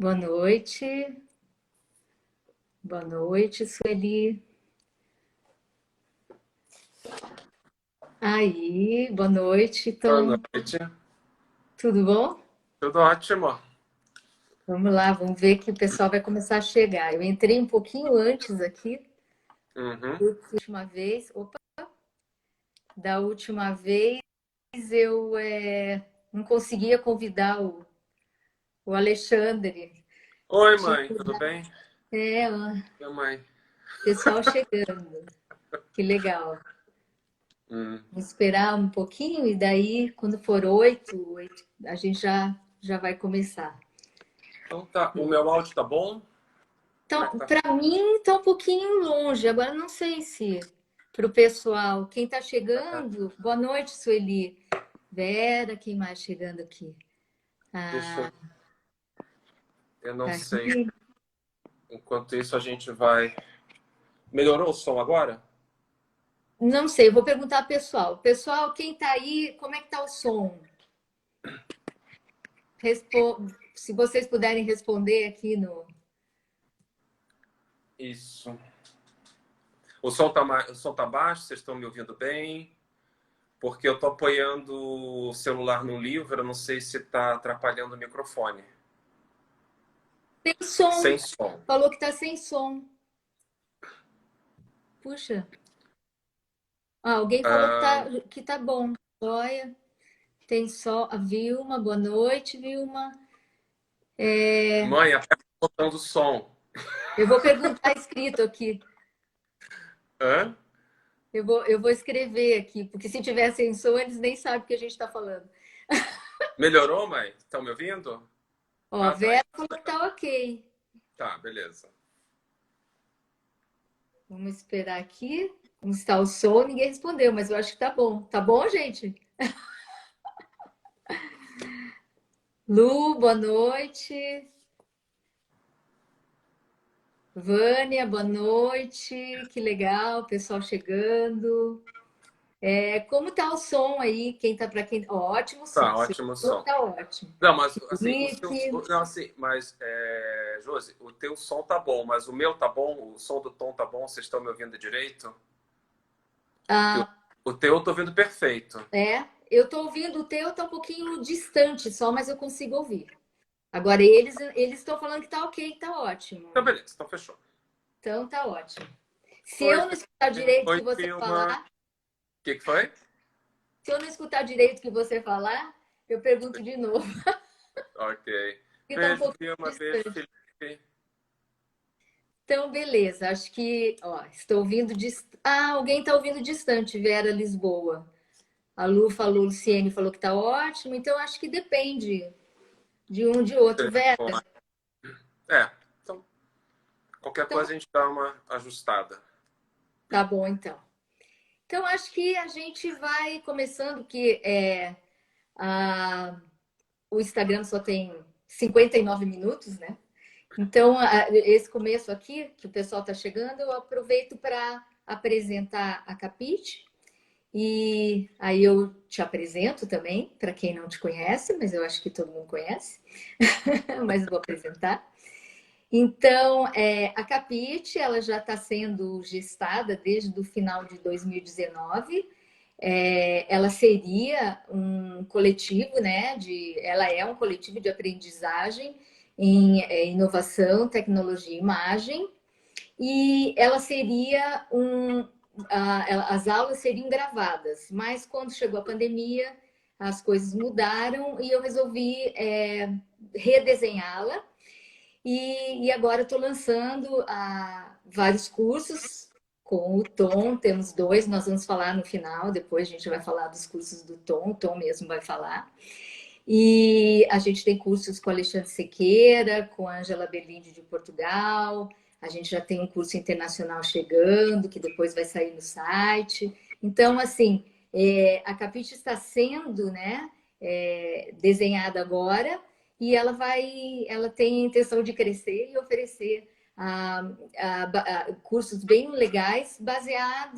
Boa noite. Boa noite, Sueli. Aí, boa noite, Boa Tom. noite. Tudo bom? Tudo ótimo. Vamos lá, vamos ver que o pessoal vai começar a chegar. Eu entrei um pouquinho antes aqui, Uhum. da última vez. Opa, da última vez eu não conseguia convidar o Alexandre. Oi, Tinha mãe, que tudo dar. bem? Ó, Minha mãe. pessoal chegando. Que legal. Hum. Vou esperar um pouquinho e daí, quando for oito, a gente já vai começar. Então tá, o meu áudio tá bom? Como é que Então, tá? para mim, está um pouquinho longe. Agora, não sei se para o pessoal, quem está Ah, chegando, boa noite, Sueli. Vera, quem mais chegando aqui? deixa Ah, eu não tá sei. aqui. Enquanto isso, a gente vai. Melhorou o som agora? Não sei, eu vou perguntar ao pessoal. Pessoal, quem está aí, como é que está o som? Se vocês puderem responder aqui no. Isso. O som tá baixo? Vocês estão me ouvindo bem? Porque eu tô apoiando o celular no livro, eu não sei se tá atrapalhando o microfone. Tem som. Sem som. Falou que está sem som. Puxa. Alguém falou Ah, que tá bom. Olha, tem só a Vilma. Boa noite, Vilma. mãe, aperta o botão do som. Eu vou perguntar escrito aqui. Hã? Eu vou escrever aqui, porque se tiver sem som, eles nem sabem o que a gente está falando. Melhorou, mãe? Estão me ouvindo? Ó, Ah, tá. Vera falou que tá ok. Tá, beleza. Vamos esperar aqui. Como está o som? Ninguém respondeu, mas eu acho que tá bom. Tá bom, gente? Lu, boa noite. Vânia, boa noite. Que legal, pessoal chegando. Como tá o som aí? Quem tá para quem? Ó, ótimo som. Tá, Você ótimo falou que som. tá ótimo. Não, mas assim, Felipe, não, assim, mas Josi, o teu som tá bom, mas o meu tá bom, o som do Tom tá bom, vocês estão me ouvindo direito? Que ah, o teu eu tô ouvindo perfeito. eu tô ouvindo o teu, tá um pouquinho distante só, mas eu consigo ouvir. Agora eles estão falando que tá ok, que tá Então, ótimo. beleza, então fechou. Então tá ótimo. Se Oi, eu não escutar direito o oi, que você Vilma. falar, O que que foi? se eu não escutar direito o que você falar, eu pergunto de novo, Ok. porque tá um Beijo, pouquinho Vilma, beijo, distante. Felipe. Então, beleza. Acho que, ó, estou ouvindo alguém tá ouvindo distante, Vera Lisboa. A Lu falou, Luciene falou que tá ótimo, então acho que depende de um de outro. Vera, Telefone. Então, qualquer então coisa a gente dá uma ajustada. tá bom então. Então acho que a gente vai começando que a, o Instagram só tem 59 minutos, né? Então esse começo aqui que o pessoal está chegando, eu aproveito para apresentar a Capite e aí eu te apresento também para quem não te conhece, mas eu acho que todo mundo conhece, mas vou apresentar. Então, a Capite, ela já está sendo gestada desde o final de 2019. Ela seria um coletivo, né? Ela é um coletivo de aprendizagem em inovação, tecnologia e imagem. E ela seria as aulas seriam gravadas, mas quando chegou a pandemia, as coisas mudaram e eu resolvi redesenhá-la e agora estou lançando vários cursos com o Tom. Temos dois, nós vamos falar no final, depois a gente vai falar dos cursos do Tom, o Tom mesmo vai falar. E a gente tem cursos com Alexandre Sequeira, com a Angela Berlinde de Portugal. A gente já tem um curso internacional chegando, que depois vai sair no site. Então, assim, a Capite está sendo, né, desenhada agora e ela tem a intenção de crescer e oferecer cursos bem legais,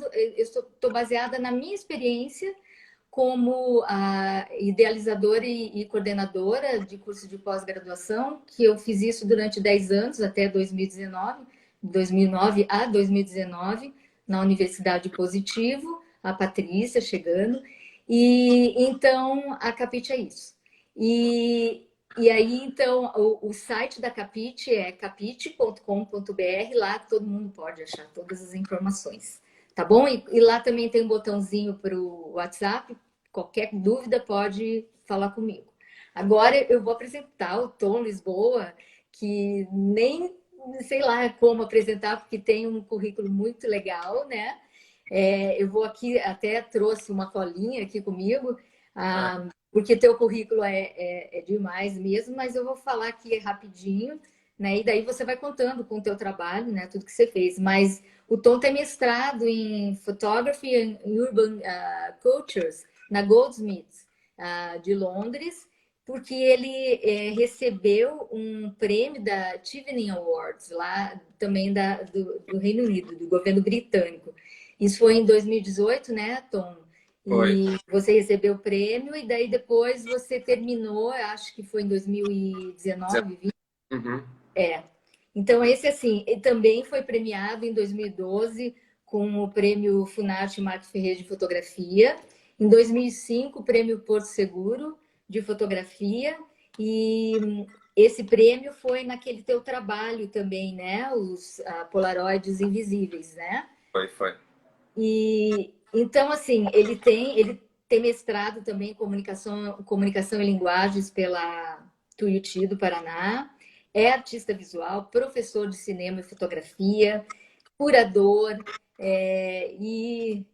eu estou baseada na minha experiência como a idealizadora e coordenadora de curso de pós-graduação, que eu fiz isso durante 10 anos, até 2019, 2009 a 2019, na Universidade Positivo, a Patrícia chegando. E então a Capite é isso. E aí, então, o site da Capite é capite.com.br, lá todo mundo pode achar todas as informações, tá bom? E lá também tem um botãozinho para o WhatsApp, qualquer dúvida pode falar comigo. Agora eu vou apresentar o Tom Lisboa, que nem sei lá como apresentar, porque tem um currículo muito legal, né? Eu vou aqui, até trouxe uma colinha aqui comigo, porque teu currículo é demais mesmo, mas eu vou falar aqui rapidinho, né? E daí você vai contando com o teu trabalho, né? Tudo que você fez. Mas o Tom tem mestrado em Photography and Urban Cultures na Goldsmiths de Londres, porque ele recebeu um prêmio da Chevening Awards, lá também do Reino Unido, do governo britânico. Isso foi em 2018, né, Tom? Foi. E você recebeu o prêmio, e daí depois você terminou, acho que foi em 2019, 20. Uhum. Então, esse, assim, ele também foi premiado em 2012 com o prêmio Funarte Marco Ferreira de Fotografia. Em 2005, o prêmio Porto Seguro de Fotografia. E esse prêmio foi naquele teu trabalho também, né? Os Polaroids Invisíveis, né? Foi. E então, assim, ele tem mestrado também em comunicação e linguagens pela Tuiuti do Paraná, é artista visual, professor de cinema e fotografia, curador, e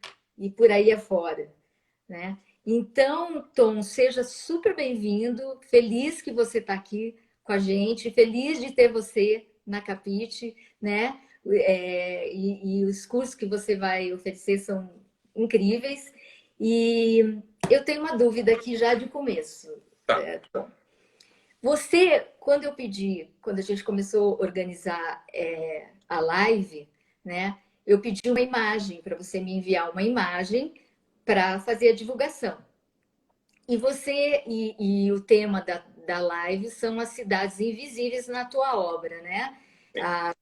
por aí afora, né? Então, Tom, seja super bem-vindo, feliz que você está aqui com a gente, feliz de ter você na Capite, né? E os cursos que você vai oferecer são incríveis. E eu tenho uma dúvida aqui já de começo. Tá. Você, quando a gente começou a organizar a live, né? Eu pedi uma imagem para você me enviar uma imagem para fazer a divulgação. E você e o tema da live são as cidades invisíveis na tua obra, né?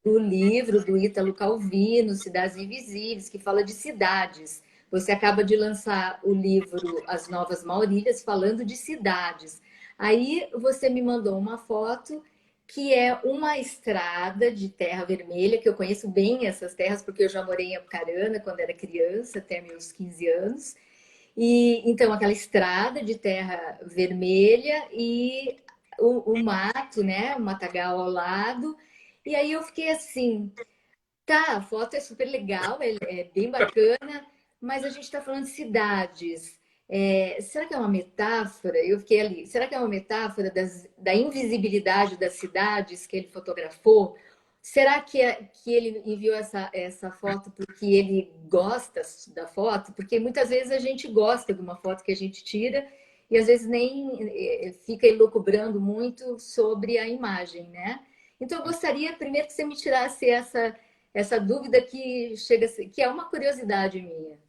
Do livro do Ítalo Calvino, Cidades Invisíveis, que fala de cidades. Você acaba de lançar o livro As Novas Maurílias, falando de cidades. Aí você me mandou uma foto que é uma estrada de terra vermelha, que eu conheço bem essas terras, porque eu já morei em Apucarana quando era criança, até meus 15 anos. E então aquela estrada de terra vermelha e o mato, né? O matagal ao lado. E aí eu fiquei assim, tá, a foto é super legal, é bem bacana, mas a gente está falando de cidades. Será que é uma metáfora? Eu fiquei ali. Será que é uma metáfora da invisibilidade das cidades que ele fotografou? Será que ele enviou essa foto porque ele gosta da foto? Porque muitas vezes a gente gosta de uma foto que a gente tira e às vezes nem fica elucubrando muito sobre a imagem, né? Então eu gostaria primeiro que você me tirasse essa dúvida que chega que é uma curiosidade minha.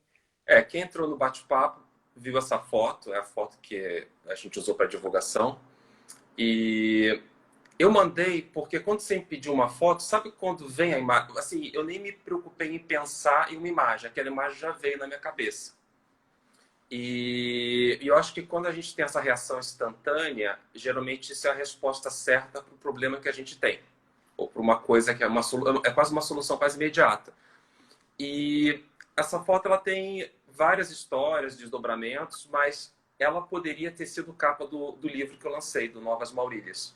Quem entrou no bate-papo viu essa foto, é a foto que a gente usou para divulgação. E eu mandei porque quando você me pediu uma foto, sabe quando vem a imagem? Assim, eu nem me preocupei em pensar em uma imagem, aquela imagem já veio na minha cabeça. E eu acho que quando a gente tem essa reação instantânea, geralmente isso é a resposta certa para o problema que a gente tem. Ou para uma coisa que é quase uma solução quase imediata. E essa foto ela tem várias histórias, desdobramentos, mas ela poderia ter sido capa do livro que eu lancei, do Novas Maurílias.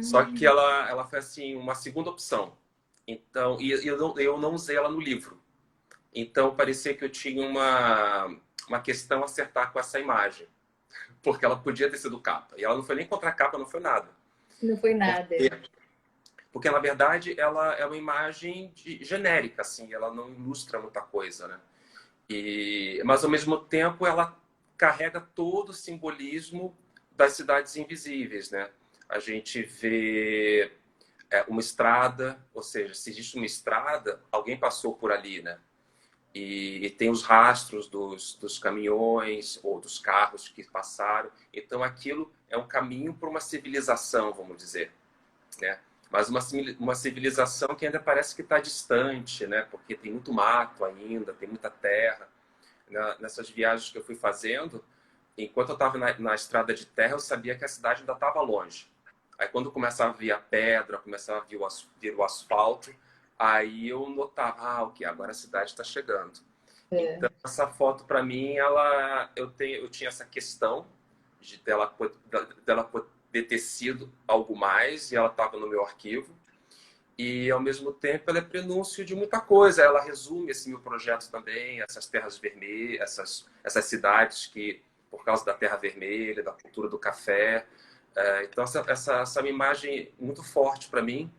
Só que ela foi assim uma segunda opção. Então, e eu não usei ela no livro. Então parecia que eu tinha uma questão a acertar com essa imagem, porque ela podia ter sido capa. E ela não foi nem contra a capa, não foi nada. Não foi nada. Porque na verdade ela é uma imagem genérica, assim, ela não ilustra muita coisa, né? Mas ao mesmo tempo ela carrega todo o simbolismo das cidades invisíveis, né? A gente vê uma estrada, ou seja, se existe uma estrada, alguém passou por ali, né? e tem os rastros dos caminhões ou dos carros que passaram. Então, aquilo é um caminho para uma civilização, vamos dizer, né? Mas uma civilização que ainda parece que está distante, né? Porque tem muito mato ainda, tem muita terra. Nessas viagens que eu fui fazendo, enquanto eu estava na estrada de terra, eu sabia que a cidade ainda estava longe. Aí, quando começava a vir a pedra, começava a vir o asfalto, aí eu notava, ok, agora a cidade está chegando. É. Então, essa foto, para mim, eu tinha essa questão dela poder ter sido algo mais, e ela estava no meu arquivo. E, ao mesmo tempo, ela é prenúncio de muita coisa. Ela resume esse meu projeto também, essas terras vermelhas, essas cidades que, por causa da terra vermelha, da cultura do café. Então, essa é uma imagem muito forte para mim.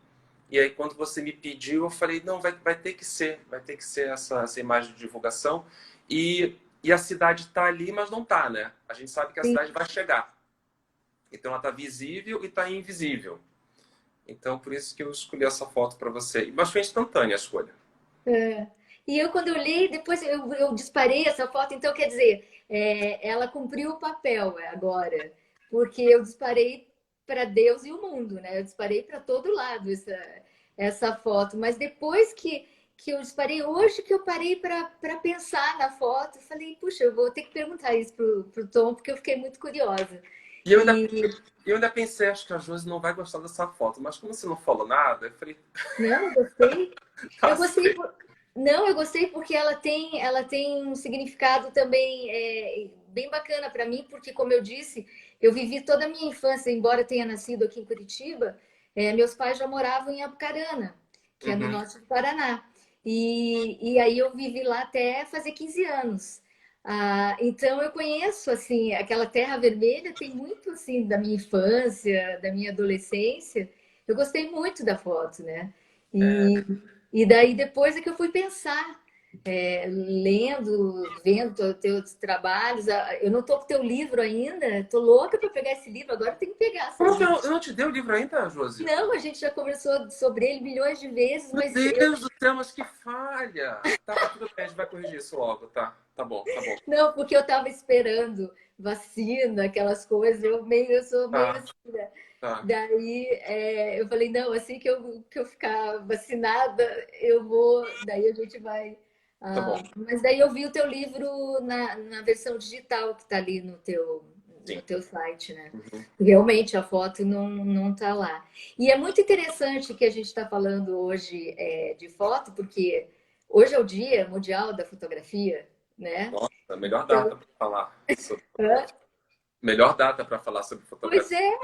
E aí, quando você me pediu, eu falei, não, vai ter que ser. Vai ter que ser essa imagem de divulgação. E a cidade está ali, mas não está, né? A gente sabe que a Sim. cidade vai chegar. Então, ela está visível e está invisível. Então, por isso que eu escolhi essa foto para você. Mas foi instantânea a escolha. É. E eu, quando eu li, depois eu disparei essa foto, então quer dizer, ela cumpriu o papel agora, porque eu disparei para Deus e o mundo, né? Eu disparei para todo lado essa foto, mas depois que eu disparei, hoje que eu parei para pensar na foto, eu falei, puxa, eu vou ter que perguntar isso pro Tom, porque eu fiquei muito curiosa. E eu ainda, E eu ainda pensei, acho que a Josi não vai gostar dessa foto. Mas como você não falou nada, eu falei, não, eu gostei. tá Eu gostei certo. por... Não, eu gostei porque ela tem um significado também bem bacana para mim, porque, como eu disse, eu vivi toda a minha infância, embora tenha nascido aqui em Curitiba, meus pais já moravam em Apucarana, que é no Uhum. norte do Paraná. E aí eu vivi lá até fazer 15 anos. Então eu conheço assim aquela terra vermelha, tem muito assim da minha infância, da minha adolescência. Eu gostei muito da foto, né? É, E daí depois é que eu fui pensar, lendo, vendo teus trabalhos. Eu não tô com teu livro ainda, tô louca para pegar esse livro, agora eu tenho que pegar, como que sabia? eu não te dei o livro ainda, Josi? Não, a gente já conversou sobre ele milhões de vezes, Meu mas Deus do céu, mas que falha! Tá, mas tudo bem, a gente vai corrigir isso logo, tá? Tá bom, tá bom. não, porque eu estava esperando vacina, aquelas coisas, eu sou meio Tá, assim, né? tá, Daí eu falei, não, assim que eu ficar vacinada, eu vou, daí a gente vai. tá bom. Mas daí eu vi o teu livro na versão digital que está ali no Sim. teu site, né? Uhum. Realmente a foto não tá lá. E é muito interessante que a gente está falando hoje de foto, porque hoje é o Dia Mundial da Fotografia, né? Nossa, melhor Então, data para falar sobre fotografia. Melhor data para falar sobre pois fotografia. é,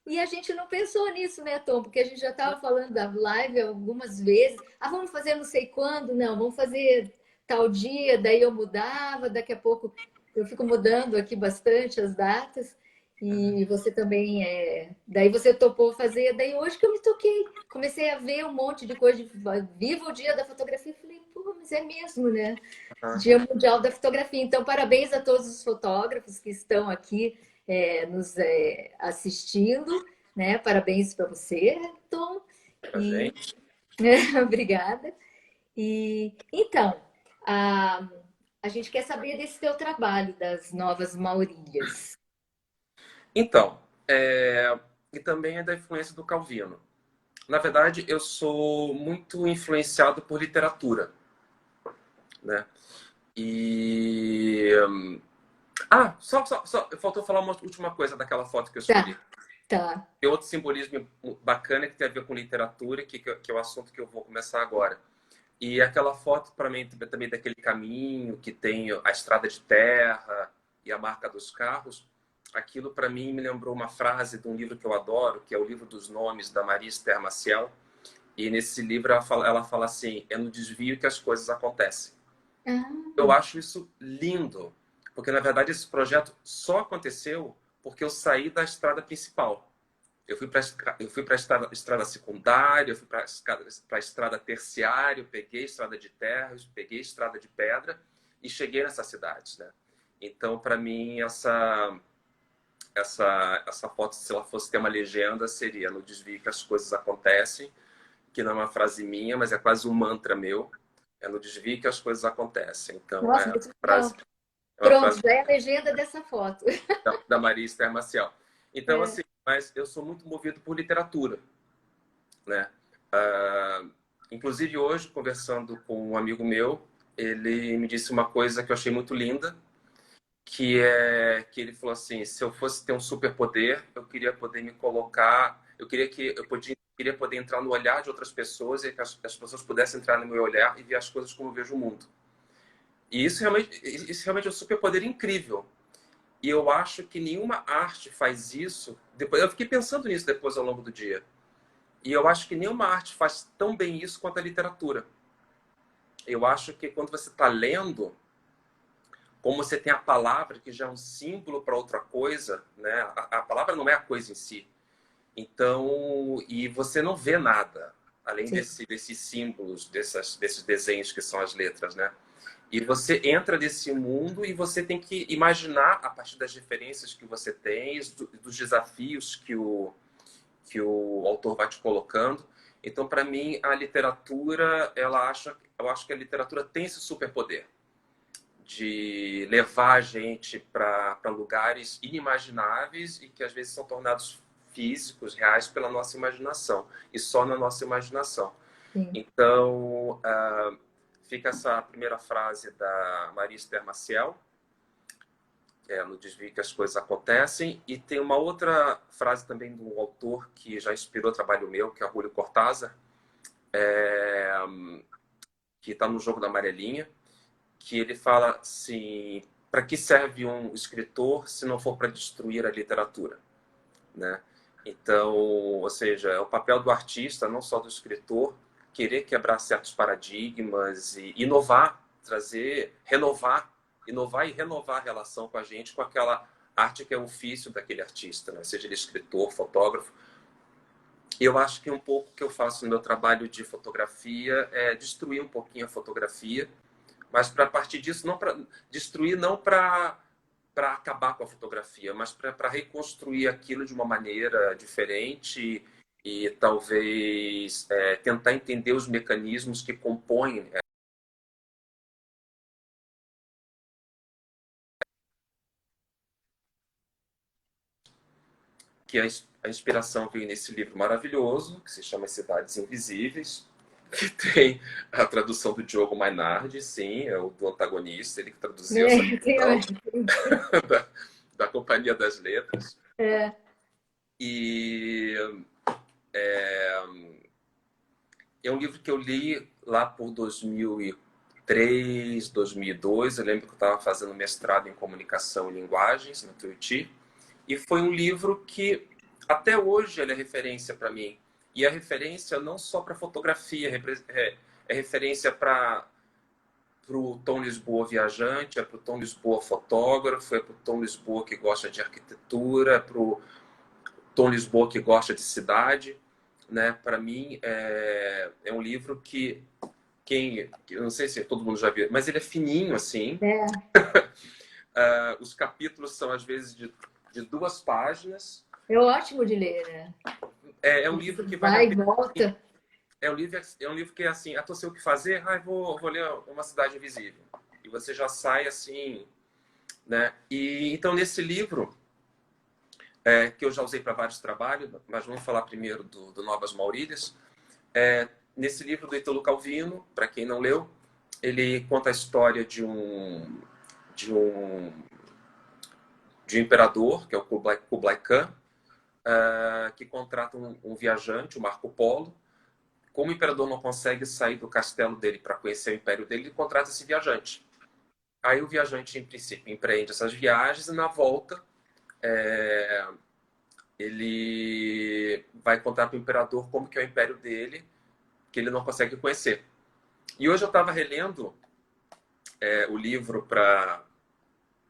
e a gente não pensou nisso, né, Tom? Porque a gente já estava falando da live algumas vezes. Vamos fazer não sei quando? Não, vamos fazer tal dia. Daí eu mudava, daqui a pouco eu fico mudando aqui bastante as datas. Uhum. E você também Daí você topou fazer. Daí hoje que eu me toquei, comecei a ver um monte de coisa de Viva o Dia da Fotografia. Falei, pô, mas é mesmo, né? Uhum. Dia Mundial da Fotografia. Então, parabéns a todos os fotógrafos que estão aqui nos assistindo, né? Parabéns para você, Tom. Pra E gente. obrigada. E então, a, a gente quer saber desse teu trabalho das novas Maurílias. Então, e também é da influência do Calvino. Na verdade, eu sou muito influenciado por literatura, né? E só faltou falar uma última coisa daquela foto que eu Tá, escolhi. tá. Tem outro simbolismo bacana que tem a ver com literatura, que é o assunto que eu vou começar agora. E aquela foto, para mim, também daquele caminho que tem a estrada de terra e a marca dos carros, aquilo para mim me lembrou uma frase de um livro que eu adoro, que é o Livro dos Nomes, da Maria Esther Maciel. E nesse livro ela fala assim: é no desvio que as coisas acontecem. Ah, Eu acho isso lindo, porque na verdade esse projeto só aconteceu porque eu saí da estrada principal. Eu fui para a estrada secundária, eu fui para a estrada terciária, eu peguei estrada de terra, eu peguei estrada de pedra e cheguei nessas cidades, né? Então, para mim, essa foto, se ela fosse ter uma legenda, seria no desvio que as coisas acontecem, que não é uma frase minha, mas é quase um mantra meu. É no desvio que as coisas acontecem. Então, Nossa, muito frase, legal. é uma Pronto, frase já é a legenda dessa foto. da Maria Esther Maciel. Então, É. assim, mas eu sou muito movido por literatura, né? Inclusive, hoje, conversando com um amigo meu, ele me disse uma coisa que eu achei muito linda, que é que ele falou assim: se eu fosse ter um superpoder, eu queria poder me colocar, queria poder entrar no olhar de outras pessoas e que as pessoas pudessem entrar no meu olhar e ver as coisas como eu vejo o mundo. E isso realmente é um superpoder incrível. E eu acho que nenhuma arte faz isso. Depois, eu fiquei pensando nisso depois ao longo do dia. E eu acho que nenhuma arte faz tão bem isso quanto a literatura. Eu acho que quando você está lendo, como você tem a palavra, que já é um símbolo para outra coisa, né? A palavra não é a coisa em si. Então, e você não vê nada, além Sim, desses símbolos, desses desenhos que são as letras, né? E você entra nesse mundo e você tem que imaginar, a partir das referências que você tem, dos desafios que o autor vai te colocando. Então, para mim, a literatura, eu acho que a literatura tem esse superpoder de levar a gente para lugares inimagináveis e que às vezes são tornados físicos, reais pela nossa imaginação e só na nossa imaginação. sim. Então, fica essa primeira frase da Maria Esther Maciel, no desvio que as coisas acontecem, e tem uma outra frase também de um autor que já inspirou o trabalho meu, que é o Julio Cortázar, que está no Jogo da Amarelinha, que ele fala assim: para que serve um escritor se não for para destruir a literatura, né? Então, ou seja, é o papel do artista, não só do escritor, querer quebrar certos paradigmas e inovar, inovar e renovar a relação com a gente, com aquela arte que é o ofício daquele artista, né? Seja ele escritor, fotógrafo. E eu acho que um pouco que eu faço no meu trabalho de fotografia é destruir um pouquinho a fotografia, mas para partir disso, não para destruir, não para acabar com a fotografia, mas para reconstruir aquilo de uma maneira diferente e talvez tentar entender os mecanismos que compõem, que a inspiração veio nesse livro maravilhoso, que se chama Cidades Invisíveis, que tem a tradução do Diogo Mainardi, sim, é o do antagonista, ele que traduziu essa versão da, da Companhia das Letras. É, E é um livro que eu li lá por 2003, 2002. Eu lembro que eu estava fazendo mestrado em comunicação e linguagens no Tuiuti. E foi um livro que até hoje ele é referência para mim. E é referência não só para fotografia, é referência para o Tom Lisboa viajante, é para o Tom Lisboa fotógrafo, é para o Tom Lisboa que gosta de arquitetura, é para o Tom Lisboa que gosta de cidade, né? Para mim é um livro que eu não sei se todo mundo já viu, mas ele é fininho assim. é, Os capítulos são às vezes de 2 páginas. é ótimo de ler, né? É um Você livro que vale a vai e pena. volta. É um livro que é assim, tô sem o que fazer, vou ler Uma Cidade Invisível. E você já sai assim, né? E então nesse livro que eu já usei para vários trabalhos, mas vamos falar primeiro do Novas Maurílias. Nesse livro do Italo Calvino, para quem não leu, ele conta a história de um, de um imperador, que é o Kublai Khan, que contrata um viajante, o Marco Polo. Como o imperador não consegue sair do castelo dele para conhecer o império dele, ele contrata esse viajante. Aí o viajante, em princípio, empreende essas viagens e na volta ele vai contar para o imperador como que é o império dele, que ele não consegue conhecer. E hoje eu estava relendo o livro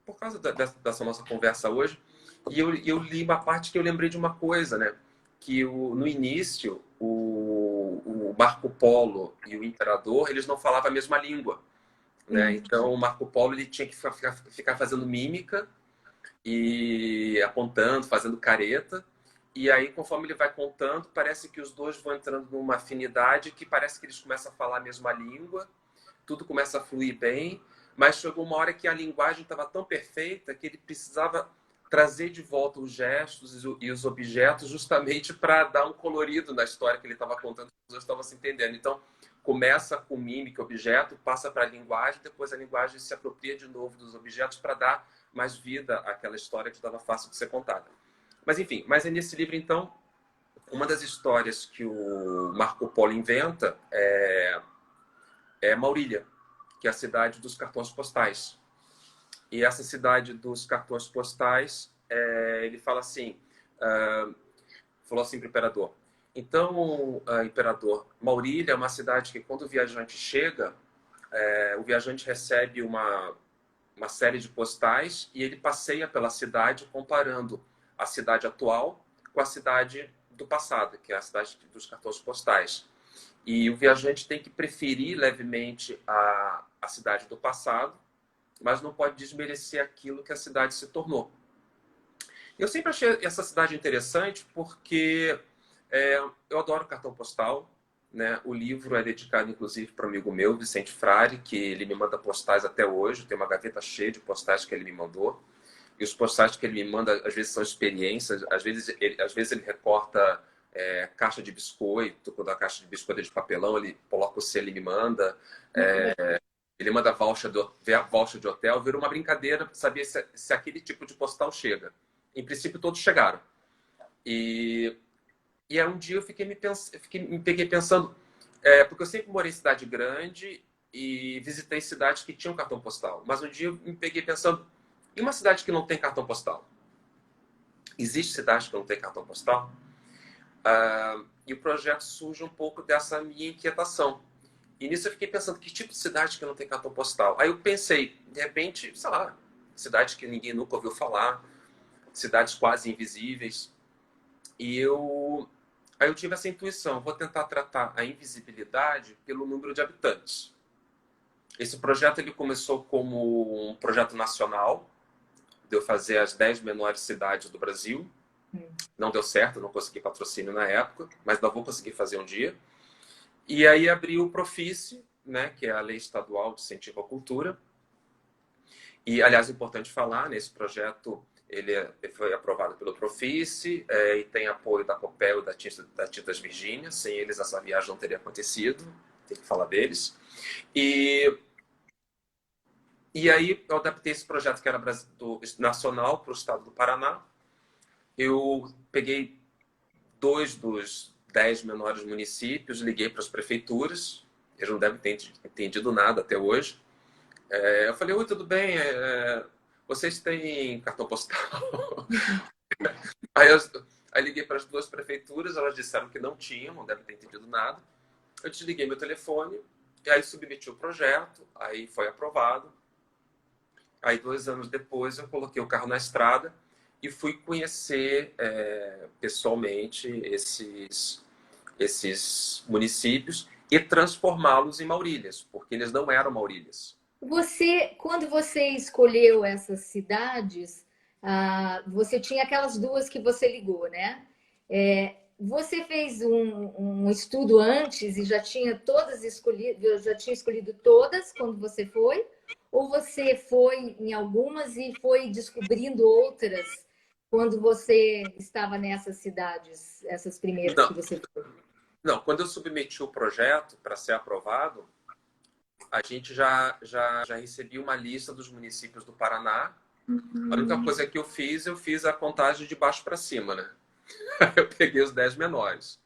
por causa dessa nossa conversa hoje, e eu li uma parte que eu lembrei de uma coisa, né? Que no início, o Marco Polo e o imperador, eles não falavam a mesma língua, né? Sim. Então, o Marco Polo ele tinha que ficar fazendo mímica e apontando, fazendo careta. E aí, conforme ele vai contando, parece que os dois vão entrando numa afinidade que parece que eles começam a falar a mesma língua. tudo começa a fluir bem, mas chegou uma hora que a linguagem estava tão perfeita que ele precisava trazer de volta os gestos e os objetos justamente para dar um colorido na história que ele estava contando, que as pessoas estavam se entendendo. Então, começa com mímica, objeto, passa para a linguagem, depois a linguagem se apropria de novo dos objetos para dar mais vida àquela história que estava fácil de ser contada. Mas, enfim, mas é nesse livro, então, uma das histórias que o Marco Polo inventa é Maurília, que é a cidade dos cartões postais. E essa cidade dos cartões postais, ele fala assim, falou assim para o imperador. Então, imperador, Maurília é uma cidade que quando o viajante chega, o viajante recebe uma série de postais e ele passeia pela cidade comparando a cidade atual com a cidade do passado, que é a cidade dos cartões postais. E o viajante tem que preferir levemente a cidade do passado, mas não pode desmerecer aquilo que a cidade se tornou. Eu sempre achei essa cidade interessante porque eu adoro cartão postal, né? O livro é dedicado, inclusive, para um amigo meu, Vicente Frade, que ele me manda postais até hoje. Tem uma gaveta cheia de postais que ele me mandou. E os postais que ele me manda, às vezes, são experiências. Às vezes ele recorta caixa de biscoito. Quando a caixa de biscoito é de papelão, ele coloca o selo e me manda. Ele manda voucher de hotel. Vira uma brincadeira para saber se aquele tipo de postal chega. Em princípio, todos chegaram. E aí um dia eu me peguei pensando, porque eu sempre morei em cidade grande e visitei cidades que tinham cartão postal. Mas um dia eu me peguei pensando, e uma cidade que não tem cartão postal? Existe cidade que não tem cartão postal? E o projeto surge um pouco dessa minha inquietação. E nisso eu fiquei pensando, que tipo de cidade que não tem cartão postal? Aí eu pensei, de repente, sei lá, cidade que ninguém nunca ouviu falar, cidades quase invisíveis. Aí eu tive essa intuição, vou tentar tratar a invisibilidade pelo número de habitantes. Esse projeto ele começou como um projeto nacional, de eu fazer as 10 menores cidades do Brasil. Não deu certo, não consegui patrocínio na época, mas não vou conseguir fazer um dia. E aí abriu o Profice, né, que é a Lei Estadual de Incentivo à Cultura. E, aliás, é importante falar, nesse projeto ele foi aprovado pelo Profice e tem apoio da Copel e da Tintas Virgínia. Sem eles, essa viagem não teria acontecido. Tem que falar deles. E aí eu adaptei esse projeto que era nacional para o estado do Paraná. Eu peguei 2 dos 10 menores municípios, liguei para as prefeituras. Eles não devem ter entendido nada até hoje. Eu falei, oi, tudo bem? Vocês têm cartão postal? Aí liguei para as 2 prefeituras, elas disseram que não tinham, não devem ter entendido nada. Eu desliguei meu telefone, e aí submeti o projeto, aí foi aprovado. Aí 2 anos depois eu coloquei o carro na estrada e fui conhecer pessoalmente esses municípios e transformá-los em Maurílias, porque eles não eram Maurílias. Quando você escolheu essas cidades, você tinha aquelas 2 que você ligou, né? Você fez um estudo antes e já tinha todas escolhidas, já tinha escolhido todas quando você foi? Ou você foi em algumas e foi descobrindo outras quando você estava nessas cidades, essas primeiras que Não, você foi? não, quando eu submeti o projeto para ser aprovado, a gente já recebia uma lista dos municípios do Paraná. A única coisa que eu fiz a contagem de baixo para cima, né? Eu peguei os 10 menores.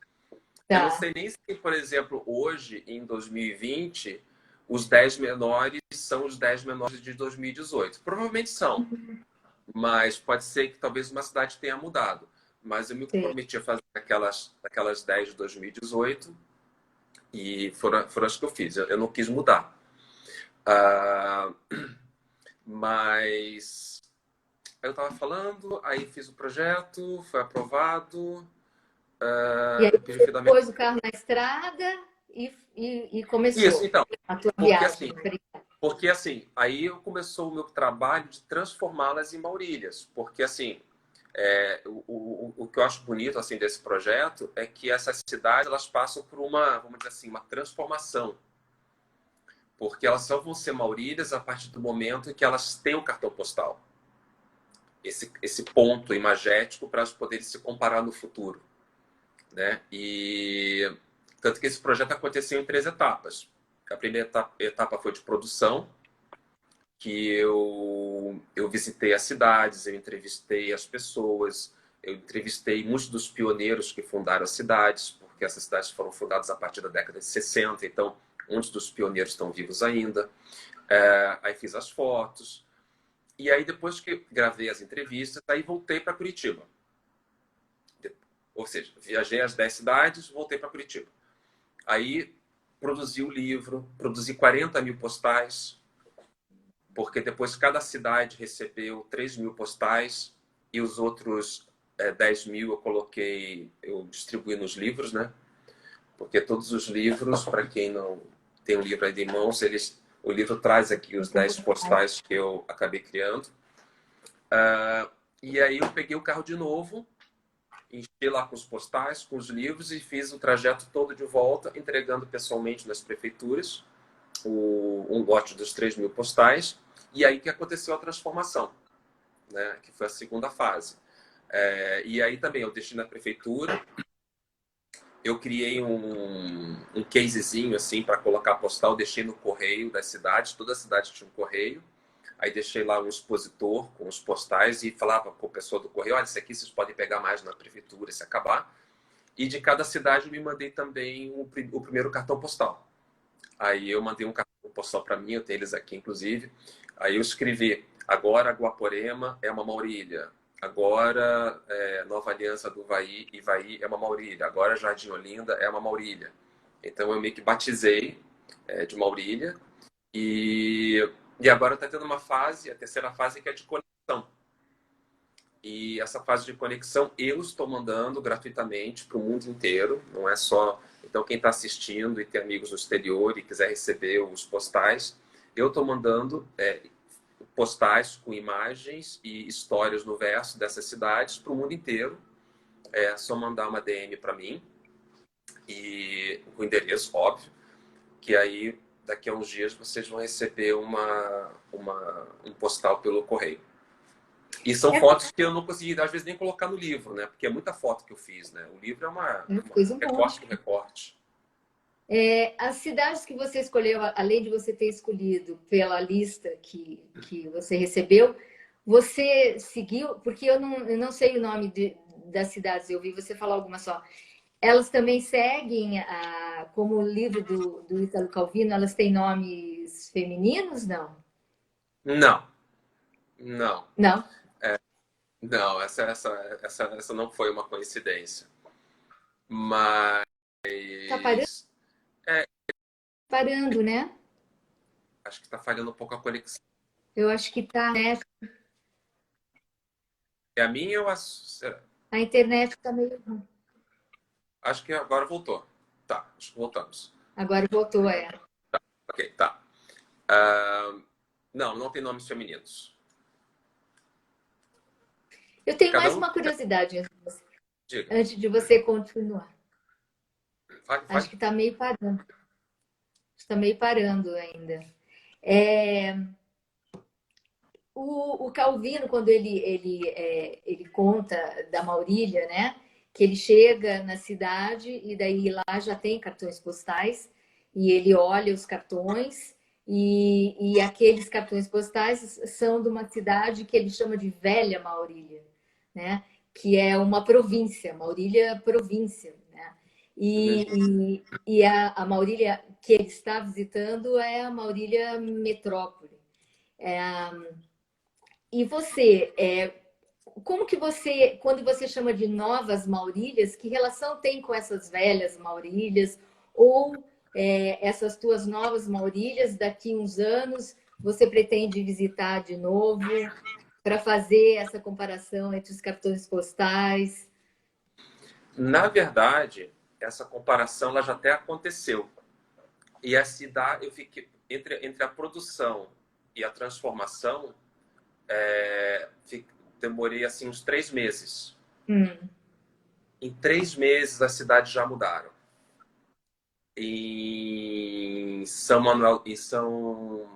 Eu não Tá. sei nem se, por exemplo, hoje, em 2020, os 10 menores são os 10 menores de 2018. Provavelmente são, mas pode ser que talvez uma cidade tenha mudado. Mas eu me Sim. comprometi a fazer aquelas 10 de 2018 e foram as que eu fiz. Eu não quis mudar. Mas eu estava falando, aí fiz o projeto, foi aprovado. E aí Depois eu você fui dar minha... pôs o carro na estrada e Isso, começou então. a tua Porque viagem. assim, aí começou o meu trabalho de transformá-las em Maurílias. Porque assim, o que eu acho bonito assim desse projeto é que essas cidades elas passam por uma, vamos dizer assim, uma transformação. Porque elas só vão ser Maurílias a partir do momento em que elas têm o cartão postal. Esse ponto imagético para elas poderem se comparar no futuro, né? E tanto que esse projeto aconteceu em 3 etapas. A primeira etapa foi de produção, que eu visitei as cidades, eu entrevistei as pessoas, eu entrevistei muitos dos pioneiros que fundaram as cidades, porque essas cidades foram fundadas a partir da década de 60, então muitos dos pioneiros estão vivos ainda. Aí fiz as fotos, e aí depois que gravei as entrevistas, aí voltei para Curitiba. Ou seja, viajei as 10 cidades, voltei para Curitiba. Aí produzi o livro, produzi 40 mil postais, porque depois cada cidade recebeu 3 mil postais e os outros 10 mil eu distribuí nos livros, né? Porque todos os livros, para quem não tem o livro aí de mãos, o livro traz aqui os 10 postais que eu acabei criando. E aí eu peguei o carro de novo, enchi lá com os postais, com os livros e fiz o trajeto todo de volta, entregando pessoalmente nas prefeituras um lote dos 3 mil postais. E aí que aconteceu a transformação, né? Que foi a segunda fase. E aí também eu deixei na prefeitura, eu criei um casezinho assim para colocar postal, deixei no correio das cidades, toda a cidade tinha um correio. Aí deixei lá um expositor com os postais e falava com a pessoa do correio: olha, isso aqui vocês podem pegar mais na prefeitura se acabar. E de cada cidade eu me mandei também o primeiro cartão postal. Aí eu mandei um cartão postal para mim, eu tenho eles aqui inclusive. Aí eu escrevi: agora Guaporema é uma Maurília. Agora Nova Aliança do Ivaí é uma Maurília. Agora Jardim Olinda é uma Maurília. Então eu meio que batizei de Maurília. E agora está tendo uma fase, a terceira fase, que é de conexão. E essa fase de conexão eu estou mandando gratuitamente para o mundo inteiro, não é só... Então, quem está assistindo e tem amigos no exterior e quiser receber os postais, eu estou mandando postais com imagens e histórias no verso dessas cidades para o mundo inteiro. É só mandar uma DM para mim, e o endereço, óbvio, que aí daqui a uns dias vocês vão receber um postal pelo correio. E são fotos que eu não consegui, às vezes, nem colocar no livro, né? Porque é muita foto que eu fiz, né? O livro é Coisa um recorte monte. com recorte. As cidades que você escolheu, além de você ter escolhido pela lista que você recebeu, você seguiu, porque eu não sei o nome das cidades, eu vi você falar alguma só. Elas também seguem, como o livro do Ítalo Calvino, elas têm nomes femininos, não? Não, não, Não? não. Essa não foi uma coincidência. Mas Tá é, parando, né? acho que está falhando um pouco a conexão. Eu acho que tá, né? É a minha ou A internet tá meio ruim. acho que agora voltou. Tá, acho que voltamos. Agora voltou, Ok, tá. Ah, não, não tem nomes femininos. Eu tenho Cada mais um, uma curiosidade diga. antes de você continuar. Fale, Acho fale. que está meio parando. Está meio parando ainda. É, o Calvino, quando ele conta da Maurília, né? Que ele chega na cidade e daí lá já tem cartões postais e ele olha os cartões e aqueles cartões postais são de uma cidade que ele chama de Velha Maurília, né? Que é uma província, Maurília província, né? Uhum. E a Maurília que ele está visitando é a Maurília Metrópole. E você, como que você, quando você chama de novas Maurílias, que relação tem com essas velhas Maurílias? Ou essas tuas novas Maurílias, daqui uns anos, você pretende visitar de novo para fazer essa comparação entre os cartões postais? Na verdade, essa comparação ela já até aconteceu. E a cidade, eu fiquei entre a produção e a transformação, demorei assim uns 3 meses. Hum. Em 3 meses as cidades já mudaram. em São Manuel, em Santo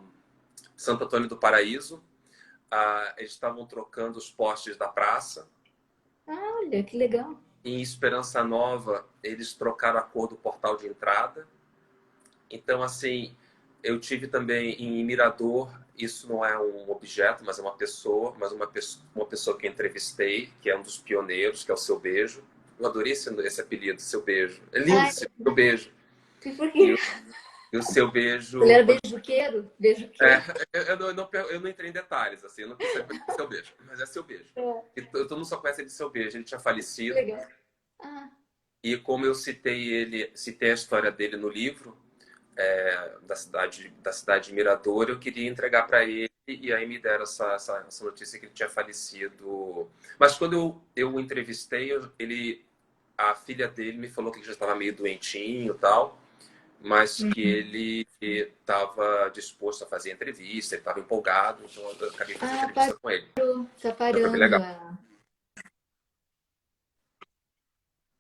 Antônio do Paraíso. Eles estavam trocando os postes da praça. Olha, que legal. Em Esperança Nova, eles trocaram a cor do portal de entrada. Então, assim, eu tive também em Mirador, isso não é um objeto, mas é uma pessoa, uma pessoa que eu entrevistei, que é um dos pioneiros, que é o Seu Beijo. Eu adorei esse apelido, Seu Beijo. É lindo Ai, esse Seu Beijo. e por E, quê? e o Seu Ele Beijo... era beijoqueiro? É, Beijoqueiro. eu não entrei em detalhes, assim, eu não quis saber o Seu Beijo, mas é Seu Beijo. É, E todo mundo só conhece ele de Seu Beijo, ele tinha que falecido. legal. Ah, E como eu citei a história dele no livro, da cidade de Mirador, eu queria entregar para ele e aí me deram essa notícia que ele tinha falecido. Mas quando eu o entrevistei, a filha dele me falou que ele já estava meio doentinho e tal, mas que ele estava disposto a fazer entrevista, ele estava empolgado, então eu acabei fazendo entrevista com ele. tá Então foi bem parando. legal.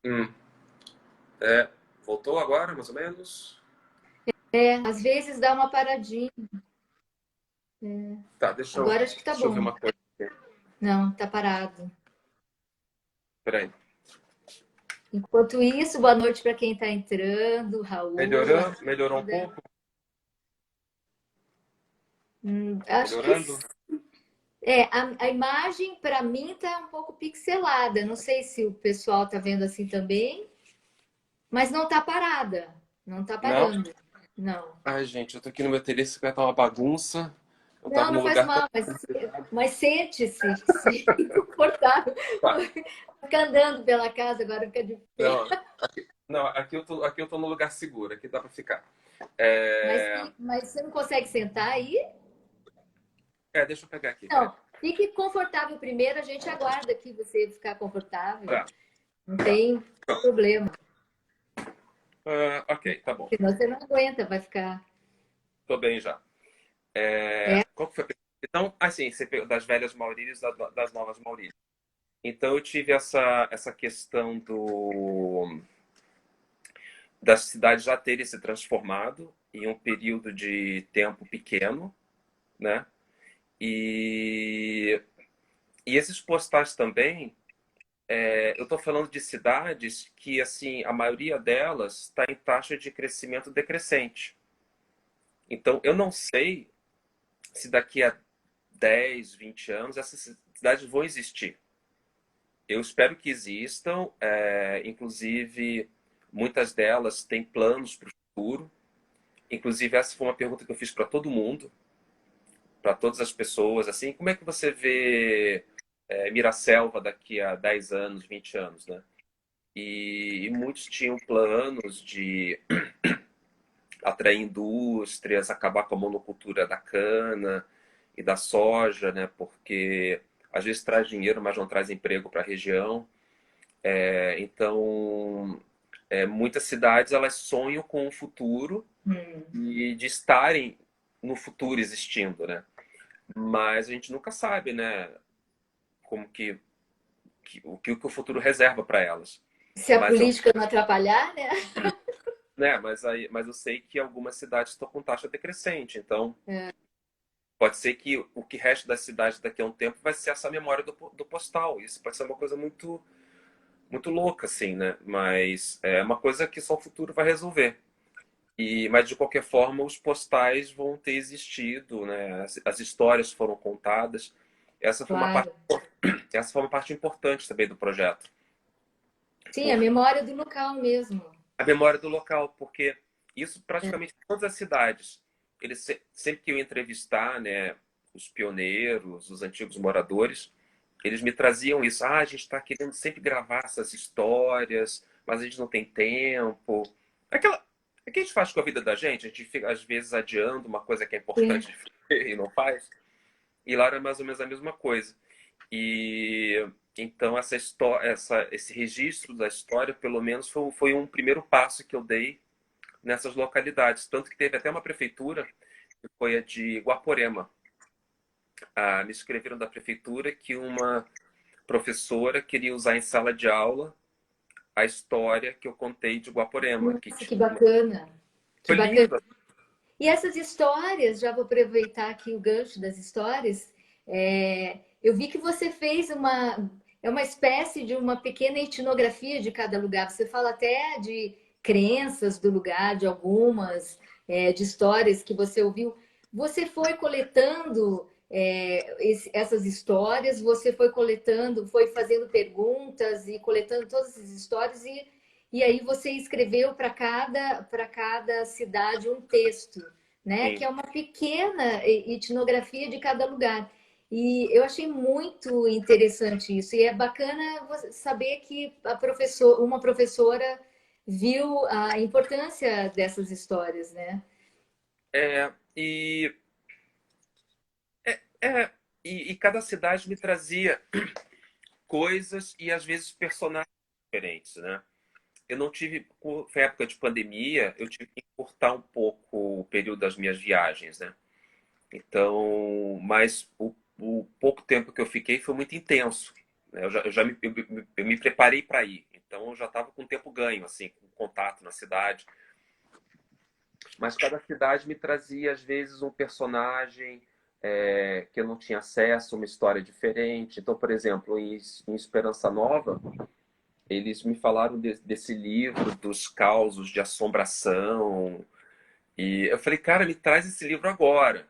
Hum, voltou agora, mais ou menos? Às vezes dá uma paradinha. Tá, Agora acho que tá deixa eu ver bom. uma coisa aqui. Não, tá parado. Peraí. Enquanto isso, boa noite para quem está entrando, Raul, Melhorou um Amanda. pouco? Acho que Melhorando? a imagem para mim está um pouco pixelada. Não sei se o pessoal está vendo assim também, mas não está parada. Não está Não? parando. Não. Ai, gente, eu tô aqui no meu interesse que vai estar uma bagunça. Eu tava Não, não num faz lugar tão mal, confortável. mas sente-se confortável. Tá. Fica andando pela casa, agora fica de pé. Não, não, aqui eu tô no lugar seguro, aqui dá pra ficar. Mas, É, mas você não consegue sentar aí? deixa eu pegar aqui, peraí. Não, fique confortável primeiro, a gente aguarda aqui você ficar confortável. Tá. Não tem problema. Ok, tá bom. Senão você não aguenta, vai ficar. Tô bem já. É, Qual que foi a pergunta? Então, assim, você pegou das velhas Maurílias e das novas Maurílias. Então, eu tive essa questão da cidade já terem se transformado em um período de tempo pequeno, né? E, e esses postais também, eu estou falando de cidades que, assim, a maioria delas está em taxa de crescimento decrescente. Então, eu não sei se daqui a 10, 20 anos essas cidades vão existir. Eu espero que existam, inclusive muitas delas têm planos para o futuro. Inclusive, essa foi uma pergunta que eu fiz para todo mundo, para todas as pessoas, assim, como é que você vê Miraselva daqui a 10 anos, 20 anos, né? E muitos tinham planos de atrair indústrias, acabar com a monocultura da cana e da soja, né? Porque às vezes traz dinheiro, mas não traz emprego para a região. Então, muitas cidades elas sonham com o futuro e de estarem no futuro existindo, né? Mas a gente nunca sabe, né? Como o que o futuro reserva para elas. se a Mas eu, política não atrapalhar, né? né? Mas eu sei que algumas cidades estão com taxa decrescente. Então, pode ser que o que resta da cidade daqui a um tempo vai ser essa memória do postal. Isso pode ser uma coisa muito, muito louca, assim, né? Mas é uma coisa que só o futuro vai resolver. Mas de qualquer forma, os postais vão ter existido, né? As histórias foram contadas. Essa foi uma parte, Claro. essa foi uma parte importante também do projeto. Sim, a memória do local mesmo. A memória do local, porque isso praticamente em todas as cidades. Sempre que eu entrevistar, né, os pioneiros, os antigos moradores, eles me traziam isso. Ah, a gente está querendo sempre gravar essas histórias, mas a gente não tem tempo. Aquela, o que a gente faz com a vida da gente? A gente fica, às vezes, adiando uma coisa que é Sim, importante de fazer e não faz. E lá era mais ou menos a mesma coisa. E então esse registro da história, pelo menos, foi um primeiro passo que eu dei nessas localidades. Tanto que teve até uma prefeitura, que foi a de Guaporema. Me escreveram da prefeitura que uma professora queria usar em sala de aula a história que eu contei de Guaporema. Nossa, que bacana. Que Foi bacana. lindo. E essas histórias, já vou aproveitar aqui o gancho das histórias, eu vi que você fez uma espécie de uma pequena etnografia de cada lugar. Você fala até de crenças do lugar, de algumas, de histórias que você ouviu. Você foi coletando essas histórias, você foi coletando, foi fazendo perguntas e coletando todas essas histórias e aí você escreveu para cada cidade um texto, né? Que Sim. é uma pequena etnografia de cada lugar. E eu achei muito interessante isso. E é bacana saber que uma professora viu a importância dessas histórias, né? É, e, é, e cada cidade me trazia coisas e às vezes personagens diferentes, né? Eu não tive, foi época de pandemia, eu tive que encurtar um pouco o período das minhas viagens, né? Então, mas o pouco tempo que eu fiquei foi muito intenso, né? Eu me preparei para ir, então eu já estava com tempo ganho, assim, com contato na cidade. Mas cada cidade me trazia, às vezes, um personagem que eu não tinha acesso, uma história diferente. Então, por exemplo, em Esperança Nova, eles me falaram desse livro dos causos de assombração. E eu falei, cara, me traz esse livro agora.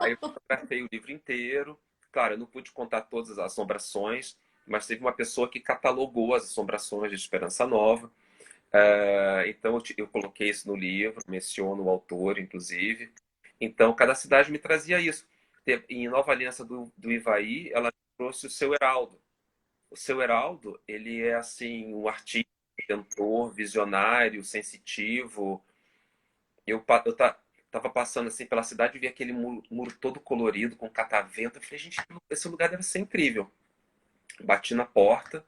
Aí eu fotografei o livro inteiro. Claro, eu não pude contar todas as assombrações, mas teve uma pessoa que catalogou as assombrações de Esperança Nova. Então eu coloquei isso no livro, menciono o autor, inclusive. Então cada cidade me trazia isso. Em Nova Aliança do Ivaí, ela trouxe o seu Heraldo. O seu Heraldo, ele é assim um artista, inventor, visionário, sensitivo. Eu tava passando assim pela cidade e vi aquele muro todo colorido com catavento. Eu falei, gente, esse lugar deve ser incrível. Bati na porta.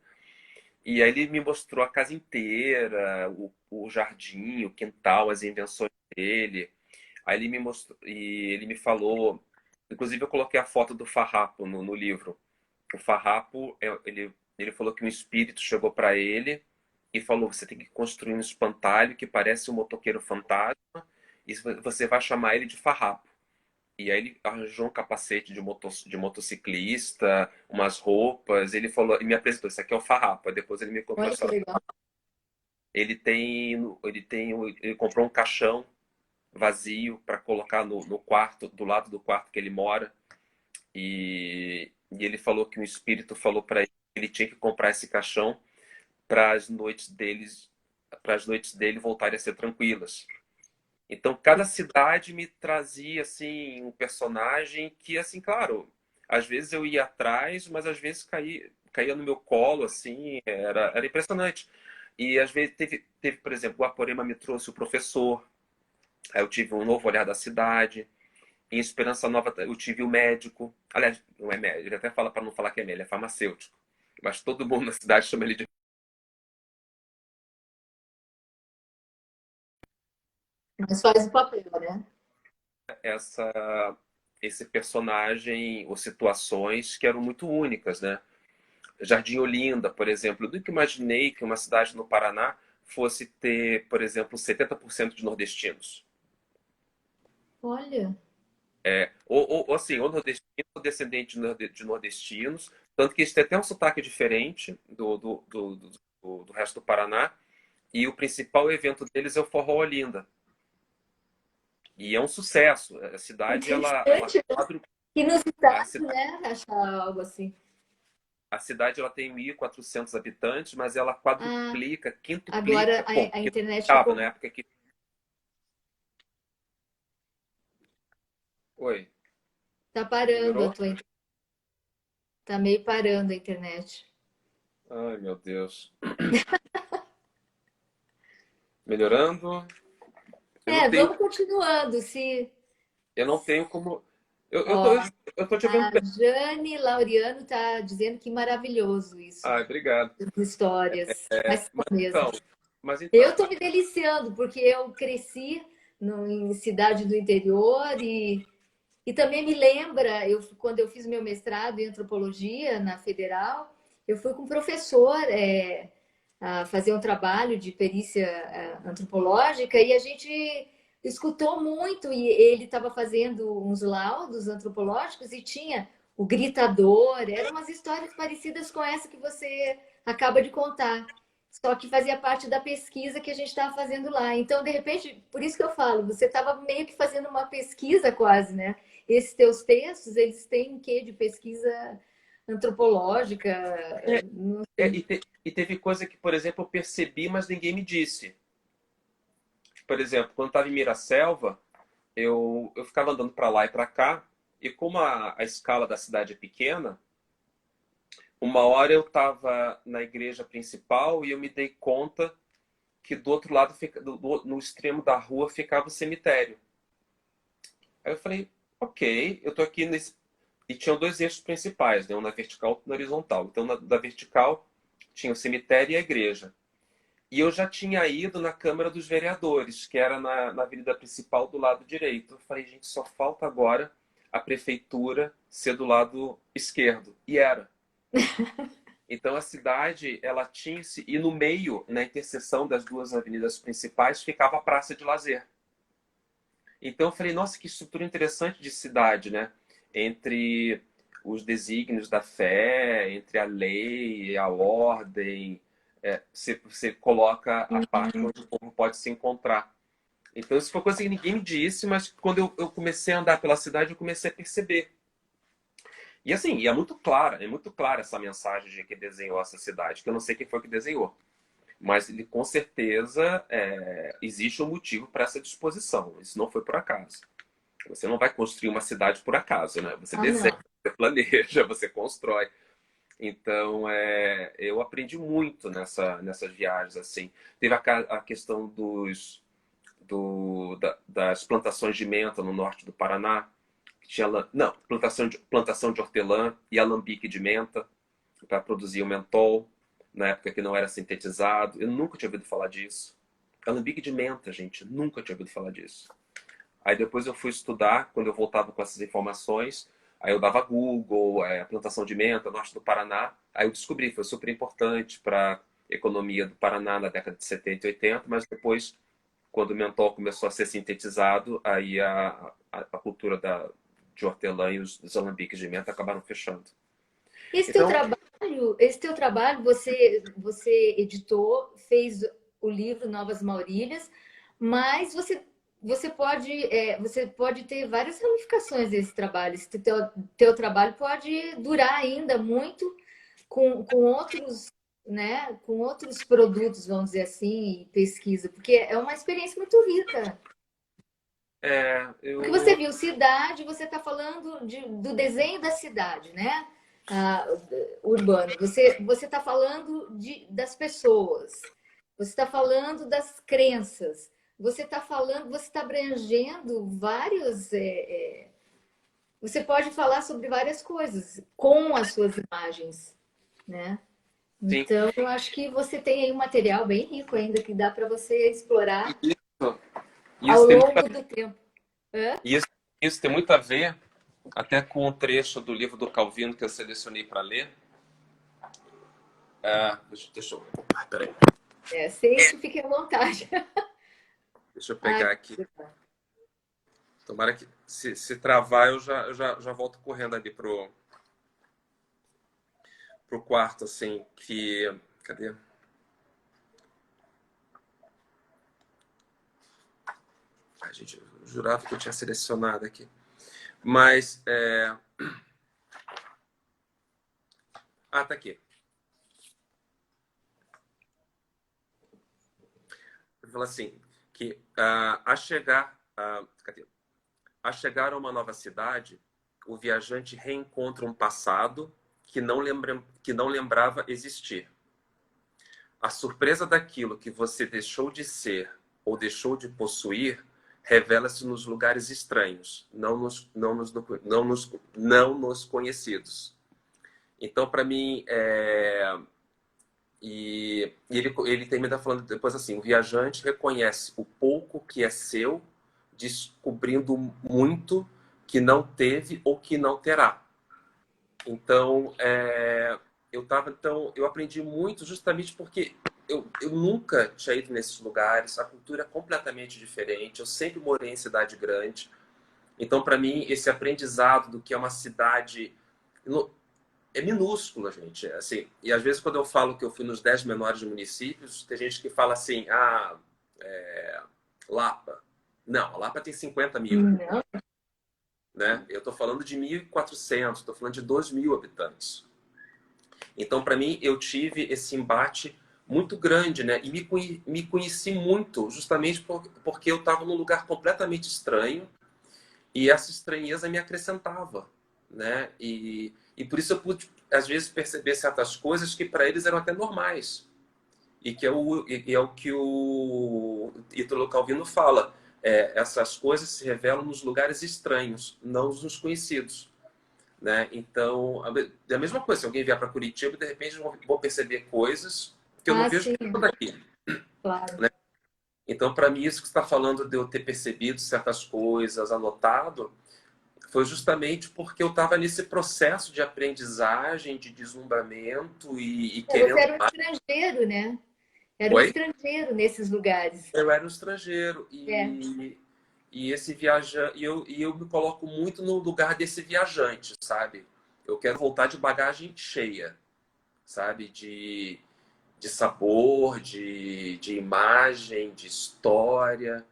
E aí ele me mostrou a casa inteira, o jardim, o quintal, as invenções dele. Aí ele me mostrou e ele me falou, inclusive eu coloquei a foto do farrapo no livro. O farrapo, ele falou que um espírito chegou para ele e falou: você tem que construir um espantalho que parece um motoqueiro fantasma e você vai chamar ele de farrapo. E aí ele arranjou um capacete de motociclista, umas roupas. Ele falou, e me apresentou, isso aqui é o Farrapa. Depois ele me contou a Olha que história. legal. Ele comprou um caixão vazio para colocar no quarto, do lado do quarto que ele mora. E ele falou que um espírito falou para ele que ele tinha que comprar esse caixão para para as noites dele voltarem a ser tranquilas. Então, cada cidade me trazia assim um personagem que, assim, claro, às vezes eu ia atrás, mas às vezes caía no meu colo, assim, era impressionante. E às vezes teve, por exemplo, o Guaporema me trouxe o professor, aí eu tive um novo olhar da cidade. Em Esperança Nova eu tive o médico. Aliás, não é médico, ele até fala para não falar que é médico, ele é farmacêutico. Mas todo mundo na cidade chama ele de Mas faz o papel, né? essa, esse personagem ou situações que eram muito únicas, né? Jardim Olinda, por exemplo. Eu nunca imaginei que uma cidade no Paraná fosse ter, por exemplo, 70% de nordestinos. Olha, Ou assim, ou nordestino ou descendente de nordestinos. Tanto que eles têm até um sotaque diferente do resto do Paraná. E o principal evento deles é o Forró Olinda. E é um sucesso. A cidade, ela interessante, né? a Inusitado, cidade, né? Achar algo assim. a cidade ela tem 1.400 habitantes, mas ela Ah, quadruplica, agora quintuplica. Bom, a eu internet estava ficou. na época que. Oi, Tá parando a melhorou? tua. Tá meio parando a internet. Ai, meu Deus. Melhorando? Eu não tenho, Vamos continuando. Se, eu não tenho como. Eu tô, ó, eu tô te vendo a bem. Jane Laureano tá dizendo que maravilhoso isso, Ai, obrigado. as histórias. Mas são Mas mesmo. então, mas Eu então, tô me deliciando, porque eu cresci em cidade do interior e também me lembra, quando eu fiz meu mestrado em antropologia na Federal, eu fui com um professor. fazer um trabalho de perícia antropológica e a gente escutou muito e ele estava fazendo uns laudos antropológicos e tinha o gritador, eram umas histórias parecidas com essa que você acaba de contar. Só que fazia parte da pesquisa que a gente estava fazendo lá. Então, de repente, por isso que eu falo, você estava meio que fazendo uma pesquisa quase, né? Esses teus textos, eles têm um quê de pesquisa antropológica? É, Não sei. e teve coisa que, por exemplo, eu percebi, mas ninguém me disse. Por exemplo, quando eu estava em Miraselva, eu ficava andando para lá e para cá, e como a escala da cidade é pequena, uma hora eu estava na igreja principal e eu me dei conta que do outro lado, no extremo da rua, ficava o cemitério. Aí eu falei, ok, eu tô aqui nesse. E tinham dois eixos principais, né? Um na vertical e outro na horizontal. Então, na vertical tinha o cemitério e a igreja. E eu já tinha ido na Câmara dos Vereadores, que era na avenida principal do lado direito. Eu falei, gente, só falta agora a prefeitura ser do lado esquerdo. E era. Então a cidade, ela tinha e no meio, na interseção das duas avenidas principais, ficava a praça de lazer. Então eu falei, nossa, que estrutura interessante de cidade, né? Entre os desígnios da fé, entre a lei, a ordem, você coloca a parte onde o povo pode se encontrar. Então isso foi coisa que ninguém me disse, mas quando eu comecei a andar pela cidade, eu comecei a perceber. E assim, é muito clara essa mensagem de quem desenhou essa cidade, que eu não sei quem foi que desenhou. Mas ele, com certeza, existe um motivo para essa disposição. Isso não foi por acaso. Você não vai construir uma cidade por acaso, né? Você Ah, desenha, não. você planeja, você constrói. Então, eu aprendi muito nessas viagens, assim. Teve a questão das plantações de menta no norte do Paraná. Tinha, não, plantação de hortelã e alambique de menta para produzir o mentol, na época que não era sintetizado. Eu nunca tinha ouvido falar disso. Alambique de menta, gente, nunca tinha ouvido falar disso. Aí depois eu fui estudar, quando eu voltava com essas informações, aí eu dava Google, plantação de menta, norte do Paraná. Aí eu descobri, foi super importante para a economia do Paraná na década de 70 e 80, mas depois, quando o mentol começou a ser sintetizado, aí a cultura de hortelã e os alambiques de menta acabaram fechando. Então, Esse teu trabalho, você editou, fez o livro Novas Maurílias, mas você pode ter várias ramificações desse trabalho. Esse teu trabalho pode durar ainda muito com outros, né, com outros produtos, vamos dizer assim, e pesquisa, porque é uma experiência muito rica. Porque você eu viu cidade, você está falando do desenho da cidade, né? Ah, urbano. Você está falando das pessoas. Você está falando das crenças. Você está abrangendo vários. Você pode falar sobre várias coisas com as suas imagens, né? sim. Então, eu acho que você tem aí um material bem rico ainda que dá para você explorar Isso, ao isso tem muito a, longo do tempo. Hã? isso, isso tem muito a ver até com um trecho do livro do Calvino que eu selecionei para ler. Deixa eu. Ai, peraí. Sente, fique à vontade. Deixa eu Ai, pegar aqui. Tomara que se travar, eu já volto correndo ali pro quarto, assim, que. Cadê? Ai, gente, eu jurava que eu tinha selecionado aqui. Mas. Tá aqui. Ele fala assim, que cadê? A chegar a uma nova cidade, o viajante reencontra um passado que não lembrava existir. A surpresa daquilo que você deixou de ser ou deixou de possuir revela-se nos lugares estranhos, não nos conhecidos. Então, para mim, e ele termina falando depois assim: o viajante reconhece o pouco que é seu, descobrindo muito que não teve ou que não terá. Então, eu aprendi muito justamente porque eu nunca tinha ido nesses lugares, a cultura é completamente diferente, eu sempre morei em cidade grande. Então, para mim, esse aprendizado do que é uma cidade é minúscula, gente. Assim, e às vezes, quando eu falo que eu fui nos 10 menores municípios, tem gente que fala assim, Lapa. Não, a Lapa tem 50.000, Não. né? Eu estou falando de 1.400, estou falando de 2.000 habitantes. Então, para mim, eu tive esse embate muito grande, né? E me conheci muito, justamente porque eu estava num lugar completamente estranho e essa estranheza me acrescentava, né? E por isso eu pude, às vezes, perceber certas coisas que para eles eram até normais. E é o que o Ítalo Calvino fala. Essas coisas se revelam nos lugares estranhos, não nos conhecidos. Né? Então, é a mesma coisa. Se alguém vier para Curitiba, de repente eu vou perceber coisas que eu não Ah, vejo sim, daqui. claro. Né? Então, para mim, isso que você está falando de eu ter percebido certas coisas, anotado, foi justamente porque eu estava nesse processo de aprendizagem, de deslumbramento e Você querendo era um mais. estrangeiro, né? Era um Oi? estrangeiro nesses lugares. Eu era um estrangeiro É. e esse viajante e eu me coloco muito no lugar desse viajante, sabe? Eu quero voltar de bagagem cheia, sabe? De sabor, de imagem, de história.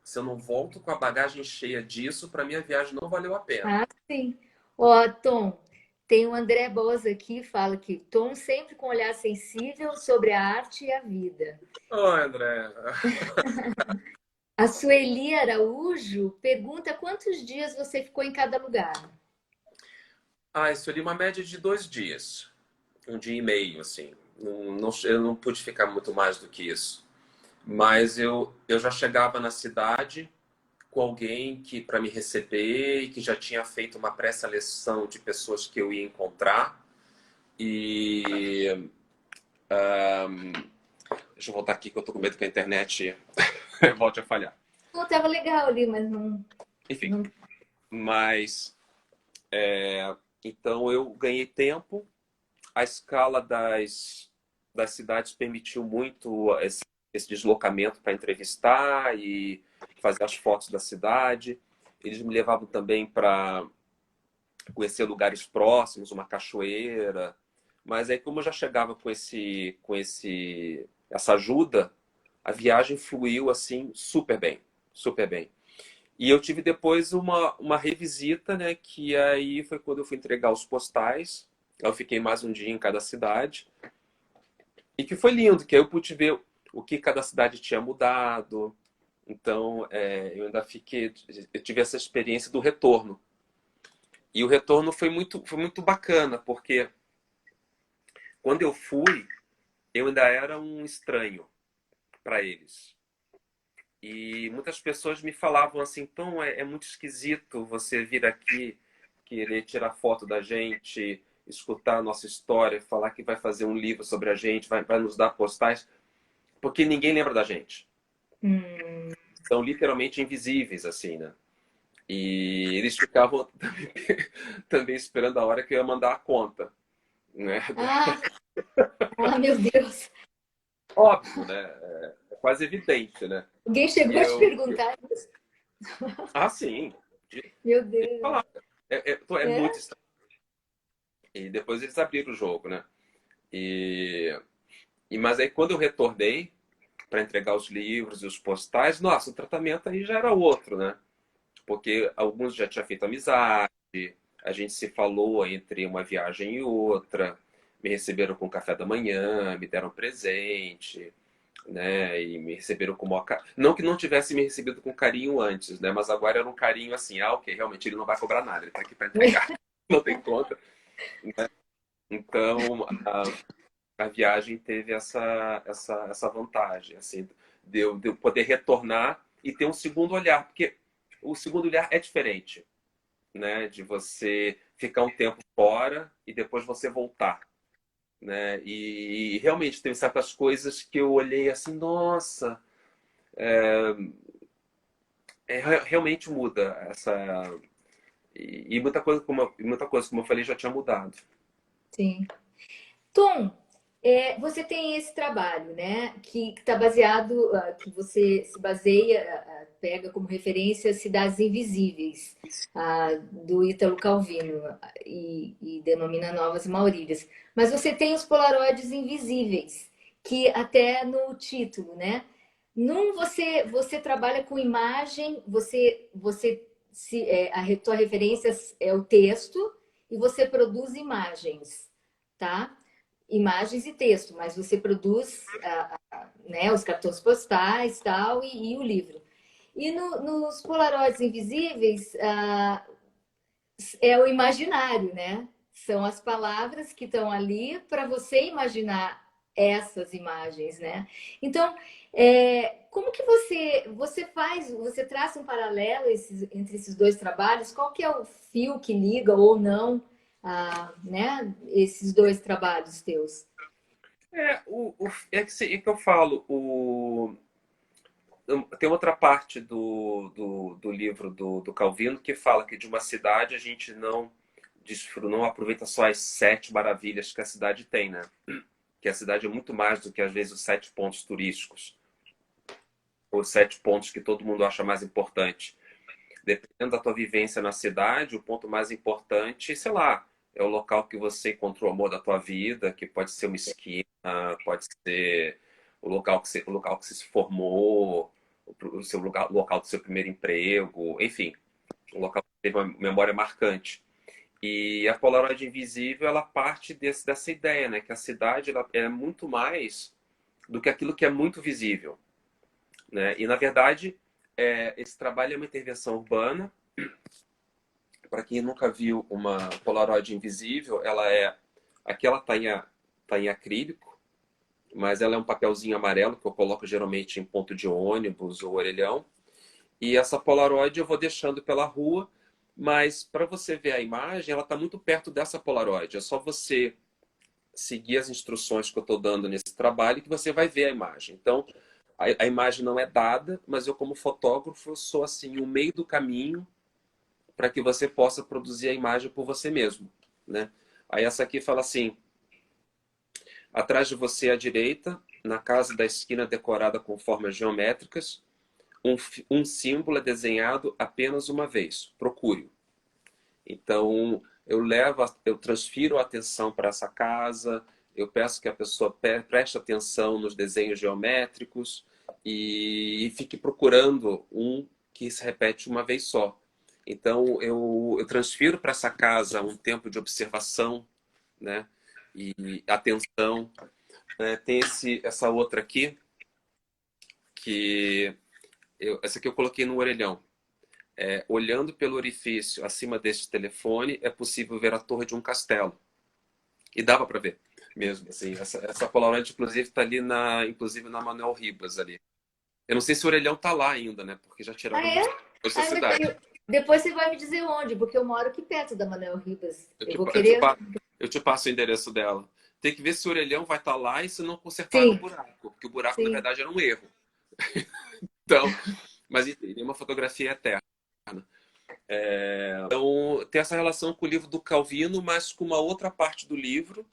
Se eu não volto com a bagagem cheia disso, para minha viagem não valeu a pena. Ah, sim. Ó, Tom, tem o André Bosa aqui, fala que Tom sempre com olhar sensível sobre a arte e a vida. Oi, André. A Sueli Araújo pergunta quantos dias você ficou em cada lugar. Isso ali é uma média de 2 dias. 1 dia e meio, assim. Eu não pude ficar muito mais do que isso. Mas eu já chegava na cidade com alguém que para me receber e que já tinha feito uma pré-seleção de pessoas que eu ia encontrar. E deixa eu voltar aqui que eu tô com medo que a internet volte a falhar. Não, tava legal ali, mas não, Enfim, não... mas então eu ganhei tempo. A escala das cidades permitiu muito esse deslocamento para entrevistar e fazer as fotos da cidade. Eles me levavam também para conhecer lugares próximos, uma cachoeira. Mas aí, como eu já chegava essa ajuda, a viagem fluiu assim super bem, super bem. E eu tive depois uma revisita, né? Que aí foi quando eu fui entregar os postais. Eu fiquei mais um dia em cada cidade. E que foi lindo, que aí eu pude ver o que cada cidade tinha mudado. Então, eu ainda eu tive essa experiência do retorno. E o retorno foi muito bacana, porque quando eu fui, eu ainda era um estranho para eles. E muitas pessoas me falavam assim, então é muito esquisito você vir aqui, querer tirar foto da gente, escutar a nossa história, falar que vai fazer um livro sobre a gente, vai nos dar postais, porque ninguém lembra da gente. Hum. São literalmente invisíveis, assim, né? E eles ficavam também esperando a hora que eu ia mandar a conta, né? Ah, meu Deus. Óbvio, né? É quase evidente, né? Alguém E chegou a te eu... perguntar isso? Sim. Meu Deixa eu Deus. falar. É muito É? estranho. E depois eles abriram o jogo, né? E, mas aí quando eu retornei para entregar os livros e os postais, nossa, o tratamento aí já era outro, né? Porque alguns já tinham feito amizade, a gente se falou entre uma viagem e outra, me receberam com café da manhã, me deram presente, né? E me receberam com maior não que não tivesse me recebido com carinho antes, né? Mas agora era um carinho assim, ok, realmente ele não vai cobrar nada, ele tá aqui para entregar, não tem conta. Então a viagem teve essa vantagem, assim, de eu poder retornar e ter um segundo olhar, porque o segundo olhar é diferente, né? De você ficar um tempo fora e depois você voltar, né? E realmente tem certas coisas que eu olhei assim, nossa, realmente muda essa muita coisa como eu falei já tinha mudado. Sim. Tom, Você tem esse trabalho, né? Que está baseado, que você se baseia, pega como referência Cidades Invisíveis, do Ítalo Calvino, e denomina Novas Maurílias. Mas você tem os Polaroides Invisíveis, que até no título, né? Num você trabalha com imagem, tua referência é o texto e você produz imagens, tá? Imagens e texto, mas você produz né, os cartões postais tal, e o livro. E nos Polaroids Invisíveis é o imaginário, né? São as palavras que estão ali para você imaginar essas imagens, né? Então, como que você traça um paralelo entre esses dois trabalhos? Qual que é o fio que liga ou não, né? Esses dois trabalhos teus? É que eu falo, tem outra parte do livro do Calvino que fala que de uma cidade a gente não aproveita só as 7 maravilhas que a cidade tem, né? Que a cidade é muito mais do que, às vezes, os 7 pontos turísticos. Os 7 pontos que todo mundo acha mais importante. Dependendo da tua vivência na cidade, o ponto mais importante, sei lá, é o local que você encontrou o amor da tua vida, que pode ser uma esquina, pode ser o local que você se formou, o seu lugar, o local do seu primeiro emprego, enfim, o local que teve uma memória marcante. E a Polaroid Invisível, ela parte dessa ideia, né? Que a cidade ela é muito mais do que aquilo que é muito visível, né? E, na verdade, esse trabalho é uma intervenção urbana. Para quem nunca viu uma Polaroid invisível, aqui ela tá em acrílico, mas ela é um papelzinho amarelo que eu coloco geralmente em ponto de ônibus ou orelhão. E essa Polaroid eu vou deixando pela rua, mas para você ver a imagem, ela está muito perto dessa Polaroid. É só você seguir as instruções que eu estou dando nesse trabalho que você vai ver a imagem. Então, a imagem não é dada, mas eu, como fotógrafo, sou assim o meio do caminho para que você possa produzir a imagem por você mesmo, né? Aí essa aqui fala assim: atrás de você à direita, na casa da esquina decorada com formas geométricas, um símbolo é desenhado apenas uma vez. Procure-o. Então, eu transfiro a atenção para essa casa, eu peço que a pessoa preste atenção nos desenhos geométricos e fique procurando um que se repete uma vez só. Então, eu transfiro para essa casa um tempo de observação, né? E atenção. Né? Tem essa outra aqui, essa aqui eu coloquei no orelhão. Olhando pelo orifício acima deste telefone, é possível ver a torre de um castelo. E dava para ver mesmo. Assim, essa Polaroid, inclusive, está ali inclusive na Manuel Ribas ali. Eu não sei se o orelhão tá lá ainda, né? Porque já Ah, tiraram é? dessa Ah, cidade. depois você vai me dizer onde, porque eu moro aqui perto da Manuel Ribas. Eu Eu te, vou eu te, querer. pa- eu te passo o endereço dela. Tem que ver se o orelhão vai estar lá e se não consertaram o Sim, buraco. Porque o buraco, na sim. verdade, era um erro. Então, mas enfim, uma fotografia eterna. Então, tem essa relação com o livro do Calvino, mas com uma outra parte do livro,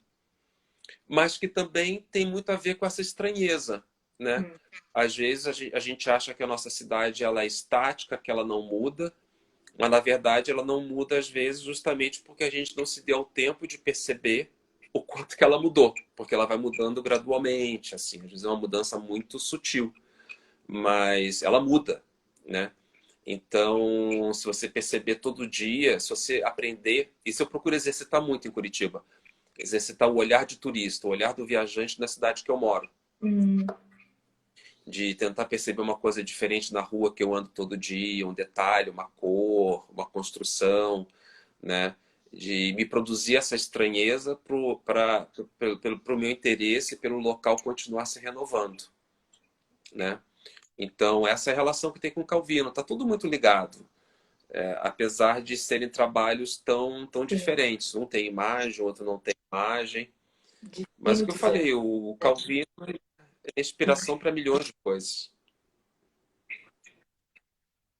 mas que também tem muito a ver com essa estranheza, né? Hum. Às vezes a gente acha que a nossa cidade ela é estática, que ela não muda, mas na verdade ela não muda às vezes justamente porque a gente não se deu o tempo de perceber o quanto que ela mudou, porque ela vai mudando gradualmente, assim, às vezes é uma mudança muito sutil, mas ela muda, né? Então, se você perceber todo dia, se você aprender, isso eu procuro exercitar muito em Curitiba, exercitar o olhar de turista, o olhar do viajante na cidade que eu moro, Hum. de tentar perceber uma coisa diferente na rua que eu ando todo dia, um detalhe, uma cor, uma construção, né? De me produzir essa estranheza pelo meu interesse, pelo local continuar se renovando, né? Então, essa é a relação que tem com o Calvino. Tá tudo muito ligado, apesar de serem trabalhos tão Sim, diferentes. Um tem imagem, outro não tem imagem. Mas o que eu muito falei, diferente. o Calvino é inspiração para milhões de coisas.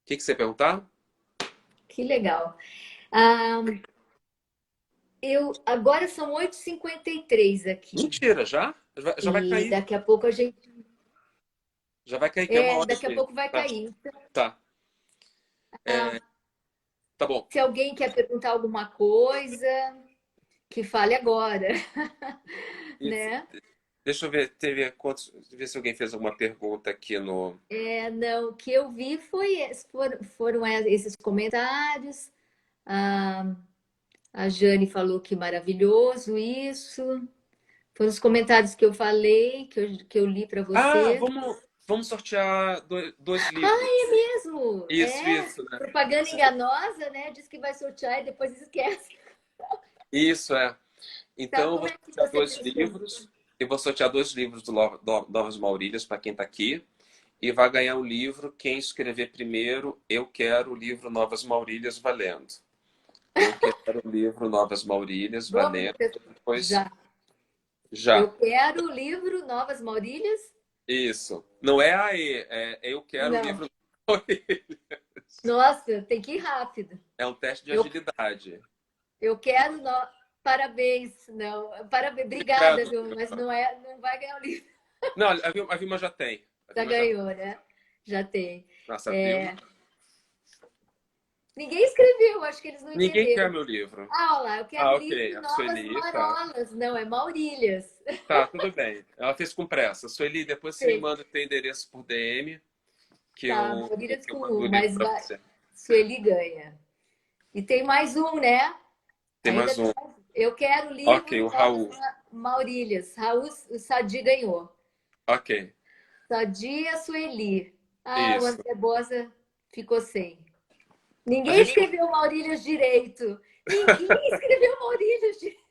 O que você ia perguntar? Que legal. Ah, Agora são 8h53 aqui. Mentira, já? Já vai E cair. daqui a pouco a gente. Já vai cair, que é uma hora e Daqui a meia. pouco vai Tá, cair. tá. É, tá bom. Se alguém quer perguntar alguma coisa, que fale agora, Isso. né? Deixa eu ver, ver se alguém fez alguma pergunta aqui no. Não, o que eu vi foram esses comentários. A, a Jane falou que maravilhoso isso. Foram os comentários que eu falei, que eu li para Ah, você. vamos sortear dois Ah, livros. é mesmo? Isso, né? Propaganda enganosa, né? Diz que vai sortear e depois esquece. Isso, é. Tá, Então, eu como vou é que sortear você dois pensou? livros. Eu vou sortear dois livros do Novas Maurílias para quem está aqui. E vai ganhar um livro quem escrever primeiro. Eu quero o livro Novas Maurílias valendo. Eu quero o livro Novas Maurílias Vamos, valendo. Depois, já. já. Eu quero o livro Novas Maurílias? Isso. Não é AE, é eu quero o Não. livro Novas Maurílias. Nossa, tem que ir rápido. É um teste de Eu, agilidade. eu quero. Parabéns. Não, parabéns. Obrigada, Obrigado. viu? Mas não vai ganhar o livro. Não, a Vilma já tem. A Já Vilma já tem. ganhou, né? Já tem. Nossa, a Vilma. É, ninguém escreveu, acho que eles não Ninguém quer entenderam. meu livro. Ah, olha lá, eu quero Ah, o ok. livro A Novas Sueli, tá. Marolas. Não, é Maurílias. Tá, tudo bem. Ela fez com pressa. Sueli, depois você me Sim. manda o teu endereço por DM, Tá, que Maurílias eu com mando o U, livro mas para você. Sueli ganha. E tem mais um, né? Tem Ainda mais tem um. mais um. Eu quero o Ok, livro o Novas Raul. Maurílias. Raul, o Sadi ganhou. Ok, Sadi e a Sueli. Ah, o isso. André Bosa ficou sem. A Ninguém gente. escreveu Maurílias direito. Ninguém escreveu Maurílias direito.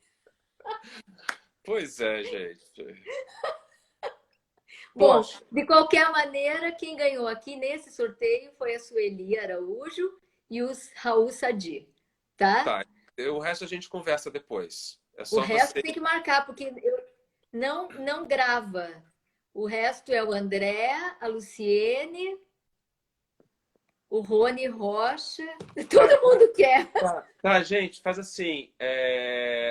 Pois é, gente. Bom, Poxa, de qualquer maneira, quem ganhou aqui nesse sorteio foi a Sueli Araújo e o Raul Sadi, tá? tá. O resto a gente conversa depois. É O só resto você. tem que marcar, porque não grava. O resto é o André, a Luciene, o Rony Rocha. Tá, Todo mundo quer. tá, gente, faz assim.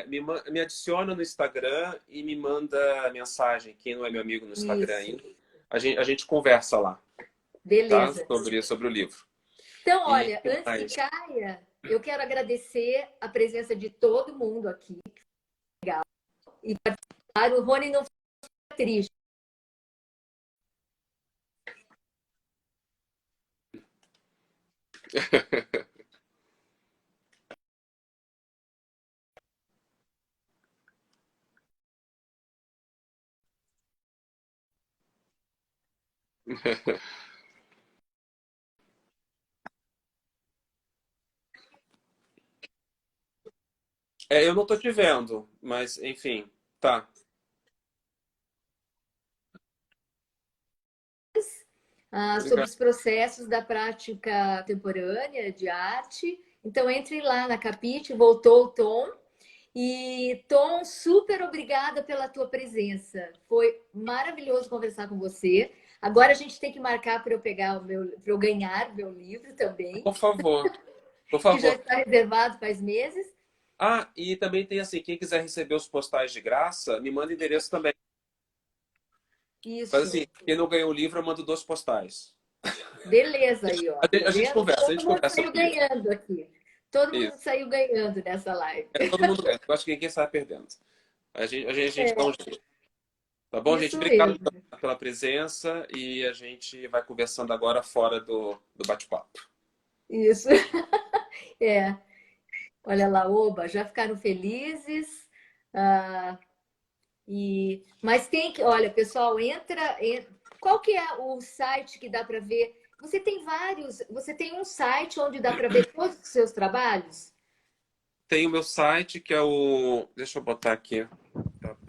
Me adiciona no Instagram e me manda mensagem. Quem não é meu amigo no Instagram Isso, ainda. A gente conversa lá, tá? beleza. Sobre o livro. Então, E olha, que antes que mais? caia, eu quero agradecer a presença de todo mundo aqui. E, claro, o Rony não fica triste. Eu não tô te vendo, mas enfim, tá. Sobre Obrigado. os processos da prática contemporânea de arte. Então, entre lá na Capite, voltou o Tom. E, Tom, super obrigada pela tua presença. Foi maravilhoso conversar com você. Agora a gente tem que marcar para eu pegar para eu ganhar o meu livro também, Por favor, por que já favor. está reservado faz meses. Ah, e também tem assim, quem quiser receber os postais de graça, me manda endereço também. Faz Isso. assim, quem não ganhou o livro, eu mando dois postais. Beleza aí, ó. Tá A gente vendo? conversa, a Todo gente mundo conversa saiu por isso. ganhando aqui. Todo mundo Isso. saiu ganhando nessa live. Todo mundo ganha. Eu acho que ninguém sai perdendo. A gente dá um jeito. Tá bom, gente? Isso Obrigado mesmo. pela presença e a gente vai conversando agora fora do bate-papo. Isso. É. Olha lá, oba, já ficaram felizes. Ah, mas tem que, olha, pessoal, qual que é o site que dá para ver? Você tem vários, você tem um site onde dá para ver todos os seus trabalhos? Tem o meu site, que é o. Deixa eu botar aqui.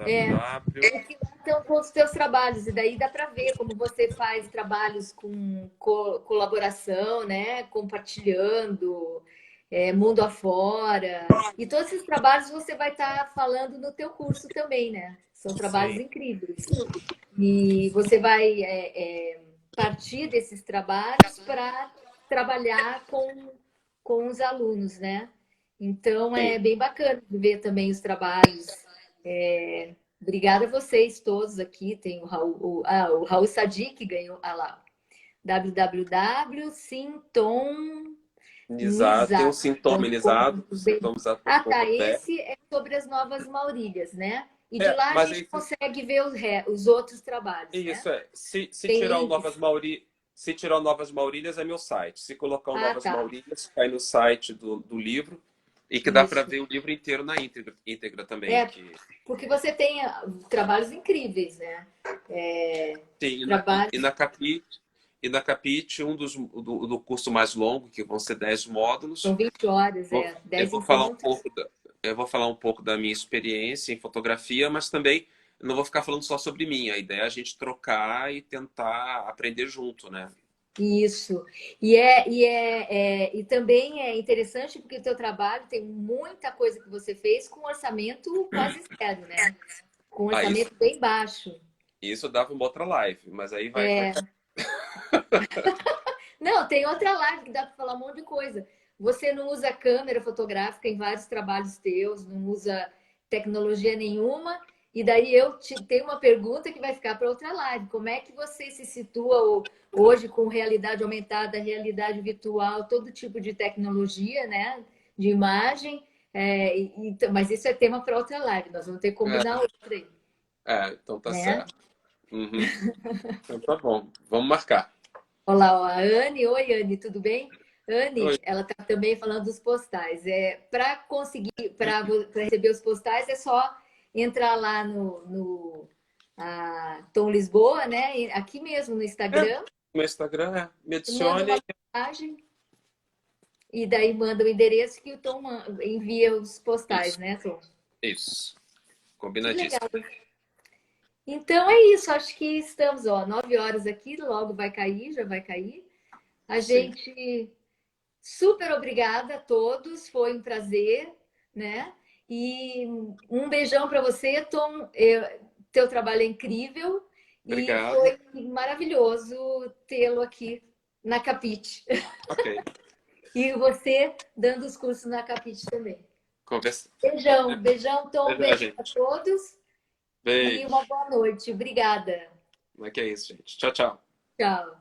É, www. porque lá estão todos os seus trabalhos, e daí dá para ver como você faz trabalhos com colaboração, né? Compartilhando, mundo afora. E todos esses trabalhos você vai estar falando no teu curso também, né? São trabalhos Sim. incríveis. E você vai partir desses trabalhos para trabalhar com os alunos, né? Então é Sim. bem bacana de ver também os trabalhos. Obrigada a vocês todos aqui. Tem o Raul Sadi que ganhou. Ah lá. Tem um www.sintonizado.com.br. Ah, tá. sintomatizado.com.br. Esse é sobre as Novas Maurílias, né? E de lá a Mas gente aí, consegue ver os outros trabalhos, né? isso é. Se tirar o Tem. Novas Maurílias é meu site. Se colocar o Ah, Novas tá. Maurílias, cai no site do livro e que dá para Isso. ver o livro inteiro na íntegra também. É, porque você tem trabalhos incríveis, né? Sim, Trabalhos. E na Capite, do curso mais longo, que vão ser 10 São módulos, 20 horas, eu 10 vou falar encontros. eu vou falar um pouco da minha experiência em fotografia, mas também não vou ficar falando só sobre mim. A ideia é a gente trocar e tentar aprender junto, né? Isso. E também é interessante porque o teu trabalho tem muita coisa que você fez com orçamento quase zero, né? Com Ah, orçamento bem baixo. isso dava uma outra live, mas aí vai cair. Não, tem outra live que dá para falar um monte de coisa. Você não usa câmera fotográfica em vários trabalhos teus, não usa tecnologia nenhuma. E daí eu te tenho uma pergunta que vai ficar para outra live. Como é que você se situa hoje com realidade aumentada, realidade virtual, todo tipo de tecnologia, né? De imagem. Mas isso é tema para outra live. Nós vamos ter que combinar outra aí, Então tá né? certo. Uhum. Então tá bom, vamos marcar. Olá, ó, a Anne. Oi, Anne, tudo bem? Oi. Anne, ela está também falando dos postais. Para conseguir, para receber os postais, é só entrar lá no Tom Lisboa, né? Aqui mesmo no É, Instagram, meu Instagram me manda uma adicione. mensagem e daí manda o endereço que o Tom envia os postais, Isso, né, Tom? isso. Que legal. Combinadíssimo. Então é isso, acho que estamos, ó, 9 horas aqui, logo vai cair, já vai cair. A Sim. gente super obrigada a todos, foi um prazer, né? E um beijão para você, Tom. Teu trabalho é incrível e Obrigado. foi maravilhoso tê-lo aqui na Capite. Ok. E você dando os cursos na Capite também. Conversa. Beijão, beijão, Tom. Beijo, Beijo para gente. todos e uma Beijo. boa noite. Obrigada. Como é que é isso, gente? Tchau, tchau. Tchau.